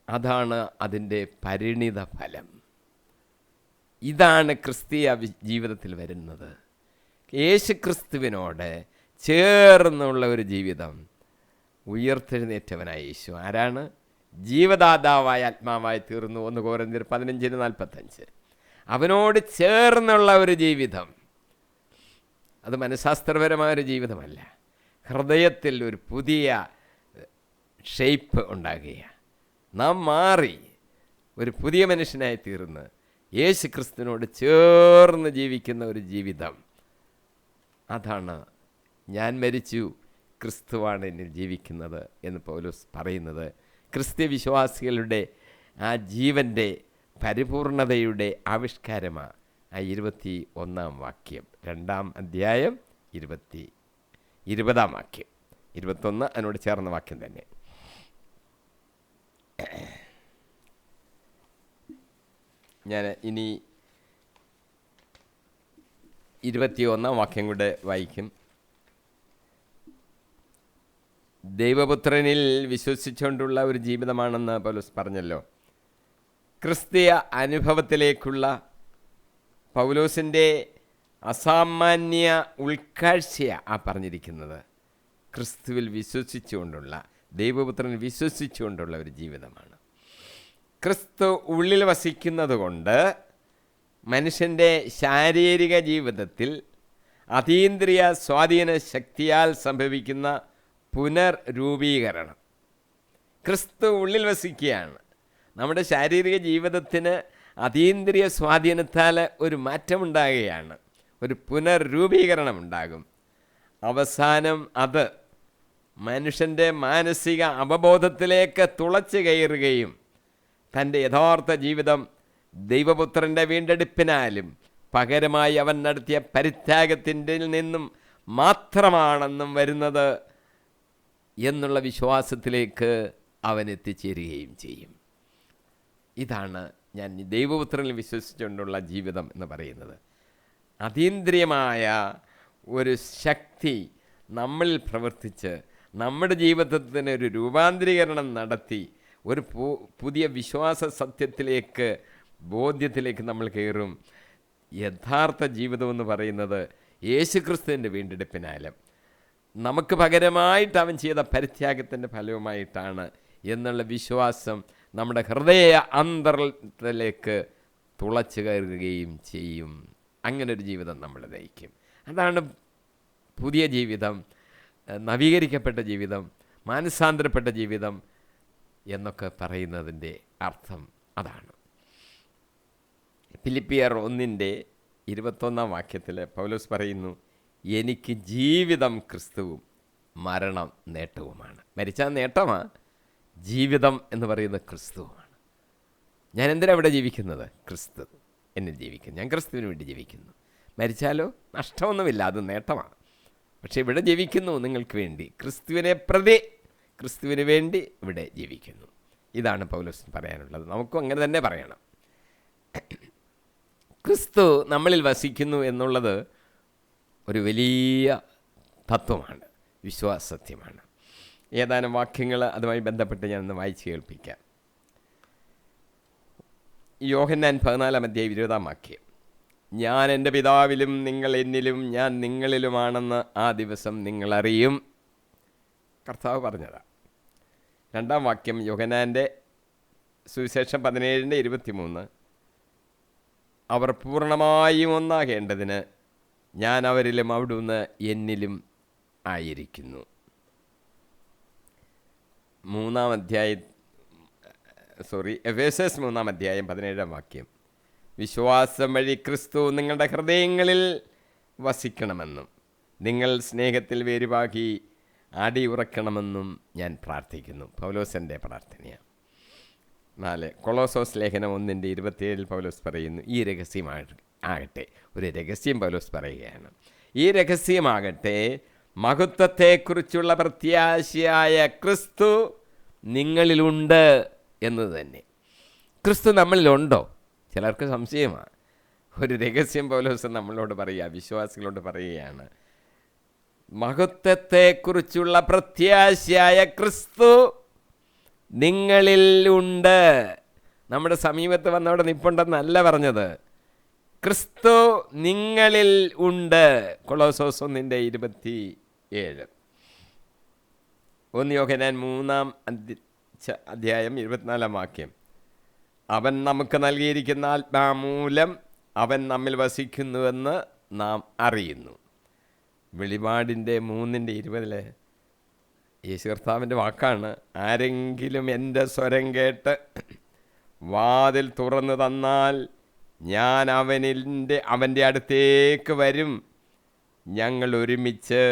Speaker 1: അതാണ് അതിൻ്റെ പരിണിത ഫലം. ഇതാണ് ക്രിസ്തീയ ജീവിതത്തിൽ വരുന്നത്. യേശു ക്രിസ്തുവിനോട് ചേർന്നുള്ള ഒരു ജീവിതം. ഉയർത്തെഴുന്നേറ്റവനായ യേശു ആരാണ്? ജീവദാതാവായ ആത്മാവായി തീർന്നു. 1 കൊരിന്ത്യർ 15:45. അവനോട് ചേർന്നുള്ള ഒരു ജീവിതം. അത് മനഃശാസ്ത്രപരമായൊരു ജീവിതമല്ല. ഹൃദയത്തിൽ ഒരു പുതിയ ഷേപ്പ് ഉണ്ടാകുകയാണ്. നാം മാറി ഒരു പുതിയ മനുഷ്യനായി തീർന്ന് യേശു ക്രിസ്തുവിനോട് ചേർന്ന് ജീവിക്കുന്ന ഒരു ജീവിതം. അതാണ് ഞാൻ മരിച്ചു, ക്രിസ്തുവാണ് എന്നിൽ ജീവിക്കുന്നത് എന്ന് പൗലോസ് പറയുന്നത്. ക്രിസ്ത്യ വിശ്വാസികളുടെ ആ ജീവൻ്റെ പരിപൂർണതയുടെ ആവിഷ്കാരമാണ് ആ 21 വാക്യം, 2-ാം അധ്യായം 20 വാക്യം. 21 അതിനോട് ചേർന്ന വാക്യം തന്നെ. ഞാൻ ഇനി 21 വാക്യം കൂടെ വായിക്കും. ദൈവപുത്രനിൽ വിശ്വസിച്ചുകൊണ്ടുള്ള ഒരു ജീവിതമാണെന്ന് പൗലോസ് പറഞ്ഞല്ലോ. ക്രിസ്തീയ അനുഭവത്തിലേക്കുള്ള പൗലോസിൻ്റെ അസാമാന്യ ഉൾക്കാഴ്ചയാണ് ആ പറഞ്ഞിരിക്കുന്നത്. ക്രിസ്തുവിൽ വിശ്വസിച്ചുകൊണ്ടുള്ള, ദൈവപുത്രനിൽ വിശ്വസിച്ചുകൊണ്ടുള്ള ഒരു ജീവിതമാണ്. ക്രിസ്തു ഉള്ളിൽ വസിക്കുന്നത് കൊണ്ട് മനുഷ്യൻ്റെ ശാരീരിക ജീവിതത്തിൽ അതീന്ദ്രിയ സ്വാധീന ശക്തിയാൽ സംഭവിക്കുന്ന പുനർരൂപീകരണം. ക്രിസ്തു ഉള്ളിൽ വസിക്കുകയാണ്. നമ്മുടെ ശാരീരിക ജീവിതത്തിന് അതീന്ദ്രിയ സ്വാധീനത്താൽ ഒരു മാറ്റമുണ്ടാകുകയാണ്, ഒരു പുനർരൂപീകരണം ഉണ്ടാകും. അവസാനം അത് മനുഷ്യൻ്റെ മാനസിക അവബോധത്തിലേക്ക് തുളച്ചു കയറുകയും തൻ്റെ യഥാർത്ഥ ജീവിതം ദൈവപുത്രൻ്റെ വീണ്ടെടുപ്പിനാലും പകരമായി അവൻ നടത്തിയ പരിത്യാഗത്തിൻ്റെ നിന്നും മാത്രമാണെന്നും വരുന്നത് എന്നുള്ള വിശ്വാസത്തിലേക്ക് അവൻ എത്തിച്ചേരുകയും ചെയ്യും. ഇതാണ് ഞാൻ ദൈവപുത്രനിൽ വിശ്വസിച്ചുകൊണ്ടുള്ള ജീവിതം എന്ന് പറയുന്നത്. അതീന്ദ്രിയമായ ഒരു ശക്തി നമ്മളിൽ പ്രവർത്തിച്ച് നമ്മുടെ ജീവിതത്തിന് ഒരു രൂപാന്തരീകരണം നടത്തി ഒരു പുതിയ വിശ്വാസ സത്യത്തിലേക്ക്, ബോധ്യത്തിലേക്ക് നമ്മൾ കയറും. യഥാർത്ഥ ജീവിതമെന്ന് പറയുന്നത് യേശുക്രിസ്തുവിൻ്റെ വീണ്ടെടുപ്പിനാലും നമുക്ക് പകരമായിട്ട് അവൻ ചെയ്ത പരിത്യാഗത്തിൻ്റെ ഫലവുമായിട്ടാണ് എന്നുള്ള വിശ്വാസം നമ്മുടെ ഹൃദയ അന്തരത്തിലേക്ക് തുളച്ചു കയറുകയും ചെയ്യും. അങ്ങനൊരു ജീവിതം നമ്മൾ നയിക്കും. അതാണ് പുതിയ ജീവിതം, നവീകരിക്കപ്പെട്ട ജീവിതം, മാനസാന്തരപ്പെട്ട ജീവിതം എന്നൊക്കെ പറയുന്നതിൻ്റെ അർത്ഥം അതാണ്. ഫിലിപ്പിയർ 1:21 വാക്യത്തിൽ പൗലോസ് പറയുന്നു, എനിക്ക് ജീവിതം ക്രിസ്തുവും മരണം നേട്ടവുമാണ്. മരിച്ചാൽ നേട്ടമാണ്, ജീവിതം എന്ന് പറയുന്ന ക്രിസ്തുവുമാണ്. ഞാൻ എന്തിനാണ് ഇവിടെ ജീവിക്കുന്നത്? ക്രിസ്തു എന്നിൽ ജീവിക്കുന്നു. ഞാൻ ക്രിസ്തുവിന് വേണ്ടി ജീവിക്കുന്നു. മരിച്ചാലോ നഷ്ടമൊന്നുമില്ല, അത് നേട്ടമാണ്. പക്ഷേ ഇവിടെ ജീവിക്കുന്നു നിങ്ങൾക്ക് വേണ്ടി, ക്രിസ്തുവിനെ പ്രതി, ക്രിസ്തുവിന് വേണ്ടി ഇവിടെ ജീവിക്കുന്നു. ഇതാണ് പൗലോസിന് പറയാനുള്ളത്. നമുക്കും അങ്ങനെ തന്നെ പറയണം. ക്രിസ്തു നമ്മളിൽ വസിക്കുന്നു എന്നുള്ളത് ഒരു വലിയ തത്വമാണ്, വിശ്വാസസത്യമാണ്. ഏതാനും വാക്യങ്ങൾ അതുമായി ബന്ധപ്പെട്ട് ഞാനൊന്ന് വായിച്ച് കേൾപ്പിക്കാം. യോഹന്നാൻ 14:20 ഞാൻ എൻ്റെ പിതാവിലും നിങ്ങൾ എന്നിലും ഞാൻ നിങ്ങളിലുമാണെന്ന് ആ ദിവസം നിങ്ങളറിയും. കർത്താവ് പറഞ്ഞതാണ്. രണ്ടാം വാക്യം യോഹന്നാൻ്റെ സുവിശേഷം 17:23 അവർ പൂർണ്ണമായും ഒന്നാകേണ്ടതിന് ഞാൻ അവരിലും അവിടുന്ന് എന്നിലും ആയിരിക്കുന്നു. എഫേസ്യസ് 3:17 വിശ്വാസം വഴി ക്രിസ്തു നിങ്ങളുടെ ഹൃദയങ്ങളിൽ വസിക്കണമെന്നും നിങ്ങൾ സ്നേഹത്തിൽ വേരുപാകി അടിയുറക്കണമെന്നും ഞാൻ പ്രാർത്ഥിക്കുന്നു. പൗലോസിൻ്റെ പ്രാർത്ഥനയാണ്. 4 കൊളോസോസ് ലേഖനം 1:27 പൗലോസ് പറയുന്നു, ഈ രഹസ്യമാകട്ടെ, ഒരു രഹസ്യം പൗലോസ് പറയുകയാണ്, ഈ രഹസ്യമാകട്ടെ മഹത്വത്തെക്കുറിച്ചുള്ള പ്രത്യാശയായ ക്രിസ്തു നിങ്ങളിലുണ്ട് എന്നത് തന്നെ. ക്രിസ്തു നമ്മളിലുണ്ടോ? ചിലർക്ക് സംശയമാണ്. ഒരു രഹസ്യം പൗലോസ് നമ്മളോട് പറയുക, വിശ്വാസികളോട് പറയുകയാണ്, മഹത്വത്തെക്കുറിച്ചുള്ള പ്രത്യാശയായ ക്രിസ്തു നിങ്ങളിലുണ്ട്. നമ്മുടെ സമീപത്ത് വന്നവിടെ നിൽപ്പുണ്ടെന്നല്ല പറഞ്ഞത്, ക്രിസ്തു നിങ്ങളിൽ ഉണ്ട്. കൊളോസോസ് 1:27. 1 യോഹന്നാൻ 3:24 അവൻ നമുക്ക് നൽകിയിരിക്കുന്ന ആത്മാമൂലം അവൻ നമ്മിൽ വസിക്കുന്നുവെന്ന് നാം അറിയുന്നു. വെളിപാടിൻ്റെ 3:20 യേശു കർത്താവിൻ്റെ വാക്കാണ്, ആരെങ്കിലും എൻ്റെ സ്വരം കേട്ട് വാതിൽ തുറന്നു തന്നാൽ ഞാൻ അവൻ്റെ അടുത്തേക്ക് വരും, ഞങ്ങൾ ഒരുമിച്ച്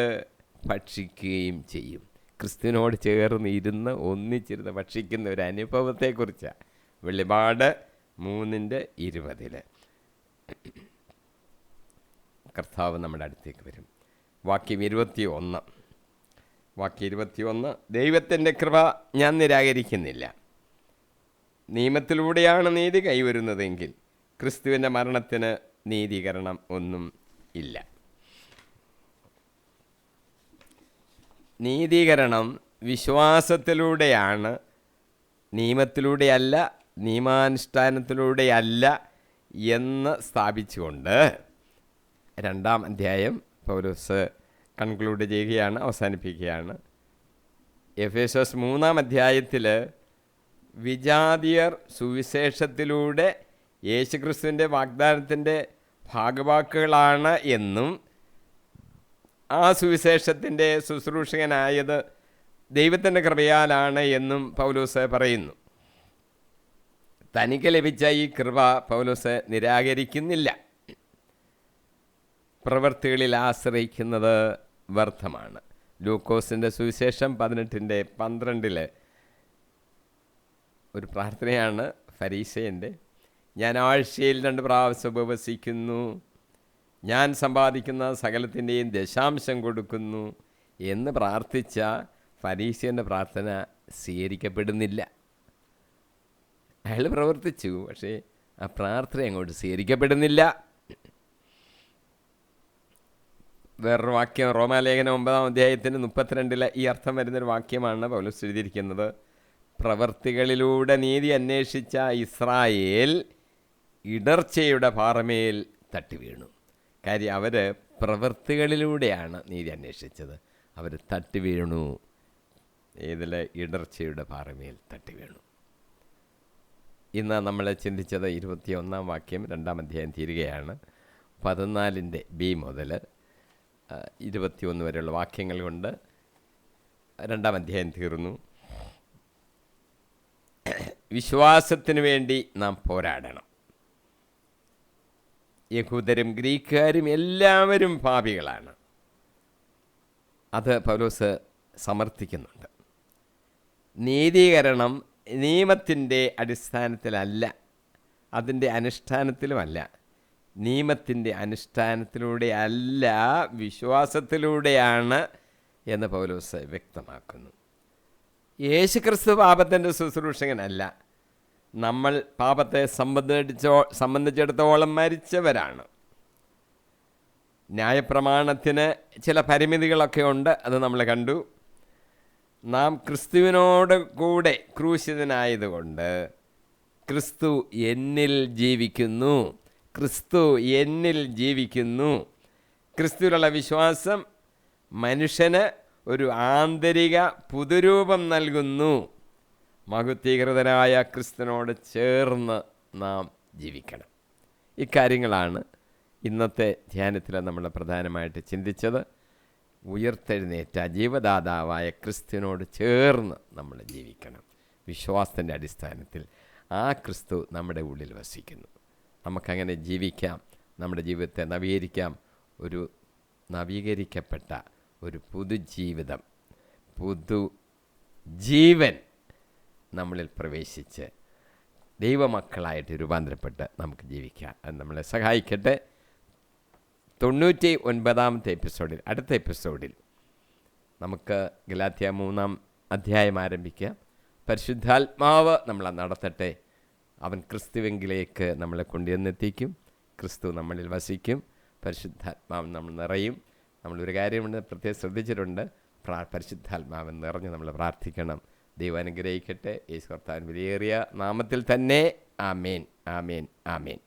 Speaker 1: ഭക്ഷിക്കുകയും ചെയ്യും. ക്രിസ്തുവിനോട് ചേർന്ന് ഇരുന്ന് ഒന്നിച്ചിരുന്ന് ഭക്ഷിക്കുന്ന ഒരു അനുഭവത്തെക്കുറിച്ചാണ് വെളിപാട് 3:20. കർത്താവ് നമ്മുടെ അടുത്തേക്ക് വരും. വാക്യം 21 ദൈവത്തിൻ്റെ കൃപ ഞാൻ നിരാകരിക്കുന്നില്ല. നിയമത്തിലൂടെയാണ് നീതി കൈവരുന്നതെങ്കിൽ ക്രിസ്തുവിൻ്റെ മരണത്തിന് നീതീകരണം ഒന്നും ഇല്ല. നീതീകരണം വിശ്വാസത്തിലൂടെയാണ്, നിയമത്തിലൂടെയല്ല, നിയമാനുഷ്ഠാനത്തിലൂടെയല്ല എന്ന് സ്ഥാപിച്ചുകൊണ്ട് 2-ാം അധ്യായം പൗലോസ് കൺക്ലൂഡ് ചെയ്യുകയാണ്, അവസാനിപ്പിക്കുകയാണ്. എഫേസ്യസ് 3-ാം അധ്യായത്തിൽ വിജാതിയർ സുവിശേഷത്തിലൂടെ യേശുക്രിസ്തുവിൻ്റെ വാഗ്ദാനത്തിൻ്റെ ഭാഗവാക്കുകളാണ് എന്നും ആ സുവിശേഷത്തിൻ്റെ ശുശ്രൂഷകനായത് ദൈവത്തിൻ്റെ കൃപയാലാണ് എന്നും പൗലോസ് പറയുന്നു. തനിക്ക് ലഭിച്ച ഈ കൃപ പൗലോസ് നിരാകരിക്കുന്നില്ല. പ്രവൃത്തികളിൽ ആശ്രയിക്കുന്നത് വ്യർത്ഥമാണ്. ലൂക്കോസിൻ്റെ സുവിശേഷം 18:12 ഒരു പ്രാർത്ഥനയാണ് ഫരീസേൻ്റെ, ഞാൻ ആഴ്ചയിൽ 2 പ്രാവശ്യം ഉപവസിക്കുന്നു, ഞാൻ സമ്പാദിക്കുന്ന സകലത്തിൻ്റെയും ദശാംശം കൊടുക്കുന്നു എന്ന് പ്രാർത്ഥിച്ച ഫരീസേൻ്റെ പ്രാർത്ഥന സ്വീകരിക്കപ്പെടുന്നില്ല. അയാൾ പ്രവർത്തിച്ചു, പക്ഷേ ആ പ്രാർത്ഥന അങ്ങോട്ട് സ്വീകരിക്കപ്പെടുന്നില്ല. വേറൊരു വാക്യം റോമാലേഖനം 9-ാം അധ്യായത്തിന് 32 ഈ അർത്ഥം വരുന്നൊരു വാക്യമാണ് പൗലോസ് എഴുതിയിരിക്കുന്നത്, പ്രവർത്തികളിലൂടെ നീതി അന്വേഷിച്ച ഇസ്രായേൽ ഇടർച്ചയുടെ പാറമേൽ തട്ടി വീണു. കാര്യം അവർ പ്രവൃത്തികളിലൂടെയാണ് നീതി അന്വേഷിച്ചത്, അവർ തട്ടി വീണു. ഇതിൽ ഇടർച്ചയുടെ പാറമേൽ തട്ടി വീണു. ഇന്ന് നമ്മൾ ചിന്തിച്ചത് 21-ാം വാക്യം 2-ാം അധ്യായം തീരുകയാണ്. 14 B മുതൽ 21 വരെയുള്ള വാക്യങ്ങൾ കൊണ്ട് 2-ാം അധ്യായം തീർന്നു. വിശ്വാസത്തിന് വേണ്ടി നാം പോരാടണം. യഹൂദരും ഗ്രീക്കുകാരും എല്ലാവരും പാപികളാണ്. അത് പൗലോസ് സമർത്ഥിക്കുന്നുണ്ട്. നീതീകരണം നിയമത്തിൻ്റെ അടിസ്ഥാനത്തിലല്ല അതിൻ്റെ അനുഷ്ഠാനത്തിലുമല്ല, നിയമത്തിൻ്റെ അനുഷ്ഠാനത്തിലൂടെ അല്ല, വിശ്വാസത്തിലൂടെയാണ് എന്ന് പൗലോസ് വ്യക്തമാക്കുന്നു. യേശുക്രിസ്തു പാപത്തിൻ്റെ ശുശ്രൂഷകനല്ല. നമ്മൾ പാപത്തെ സംബന്ധിച്ചിടത്തോളം മരിച്ചവരാണ്. ന്യായപ്രമാണത്തിന് ചില പരിമിതികളൊക്കെ ഉണ്ട്, അത് നമ്മൾ കണ്ടു. നാം ക്രിസ്തുവിനോട് കൂടെ ക്രൂശിതനായതുകൊണ്ട് ക്രിസ്തു എന്നിൽ ജീവിക്കുന്നു, ക്രിസ്തു എന്നിൽ ജീവിക്കുന്നു. ക്രിസ്തുവിലുള്ള വിശ്വാസം മനുഷ്യന് ഒരു ആന്തരിക പുതുരൂപം നൽകുന്നു. മഹത്വീകൃതനായ ക്രിസ്തുവിനോട് ചേർന്ന് നാം ജീവിക്കണം. ഇക്കാര്യങ്ങളാണ് ഇന്നത്തെ ധ്യാനത്തിൽ നമ്മൾ പ്രധാനമായിട്ട് ചിന്തിച്ചത്. ഉയർത്തെഴുന്നേറ്റ ജീവദാതാവായ ക്രിസ്തുവിനോട് ചേർന്ന് നമ്മൾ ജീവിക്കണം. വിശ്വാസത്തിൻ്റെ അടിസ്ഥാനത്തിൽ ആ ക്രിസ്തു നമ്മുടെ ഉള്ളിൽ വസിക്കുന്നു. നമുക്കങ്ങനെ ജീവിക്കാം, നമ്മുടെ ജീവിതത്തെ നവീകരിക്കാം. ഒരു നവീകരിക്കപ്പെട്ട ഒരു പുതുജീവിതം, പുതുജീവൻ നമ്മളിൽ പ്രവേശിച്ച് ദൈവമക്കളായിട്ട് രൂപാന്തരപ്പെട്ട് നമുക്ക് ജീവിക്കാം. അത് നമ്മളെ സഹായിക്കട്ടെ. 99-ാമത്തെ എപ്പിസോഡിൽ, അടുത്ത എപ്പിസോഡിൽ നമുക്ക് ഗലാത്യ 3-ാം അധ്യായം ആരംഭിക്കാം. പരിശുദ്ധാത്മാവ് നമ്മളെ നടത്തട്ടെ. അവൻ ക്രിസ്തുവെങ്കിലേക്ക് നമ്മളെ കൊണ്ടുവന്നെത്തിക്കും. ക്രിസ്തു നമ്മളിൽ വസിക്കും. പരിശുദ്ധാത്മാവ് നമ്മൾ നിറയും. നമ്മളൊരു കാര്യമുണ്ട്, പ്രത്യേകം ശ്രദ്ധിച്ചിട്ടുണ്ട്. പരിശുദ്ധാത്മാവൻ നിറഞ്ഞ് നമ്മൾ പ്രാർത്ഥിക്കണം. ദൈവം അനുഗ്രഹിക്കട്ടെ. യേശു കർത്താവിൻ വിലയേറിയ നാമത്തിൽ തന്നെ. ആമേൻ, ആമേൻ, ആമേൻ.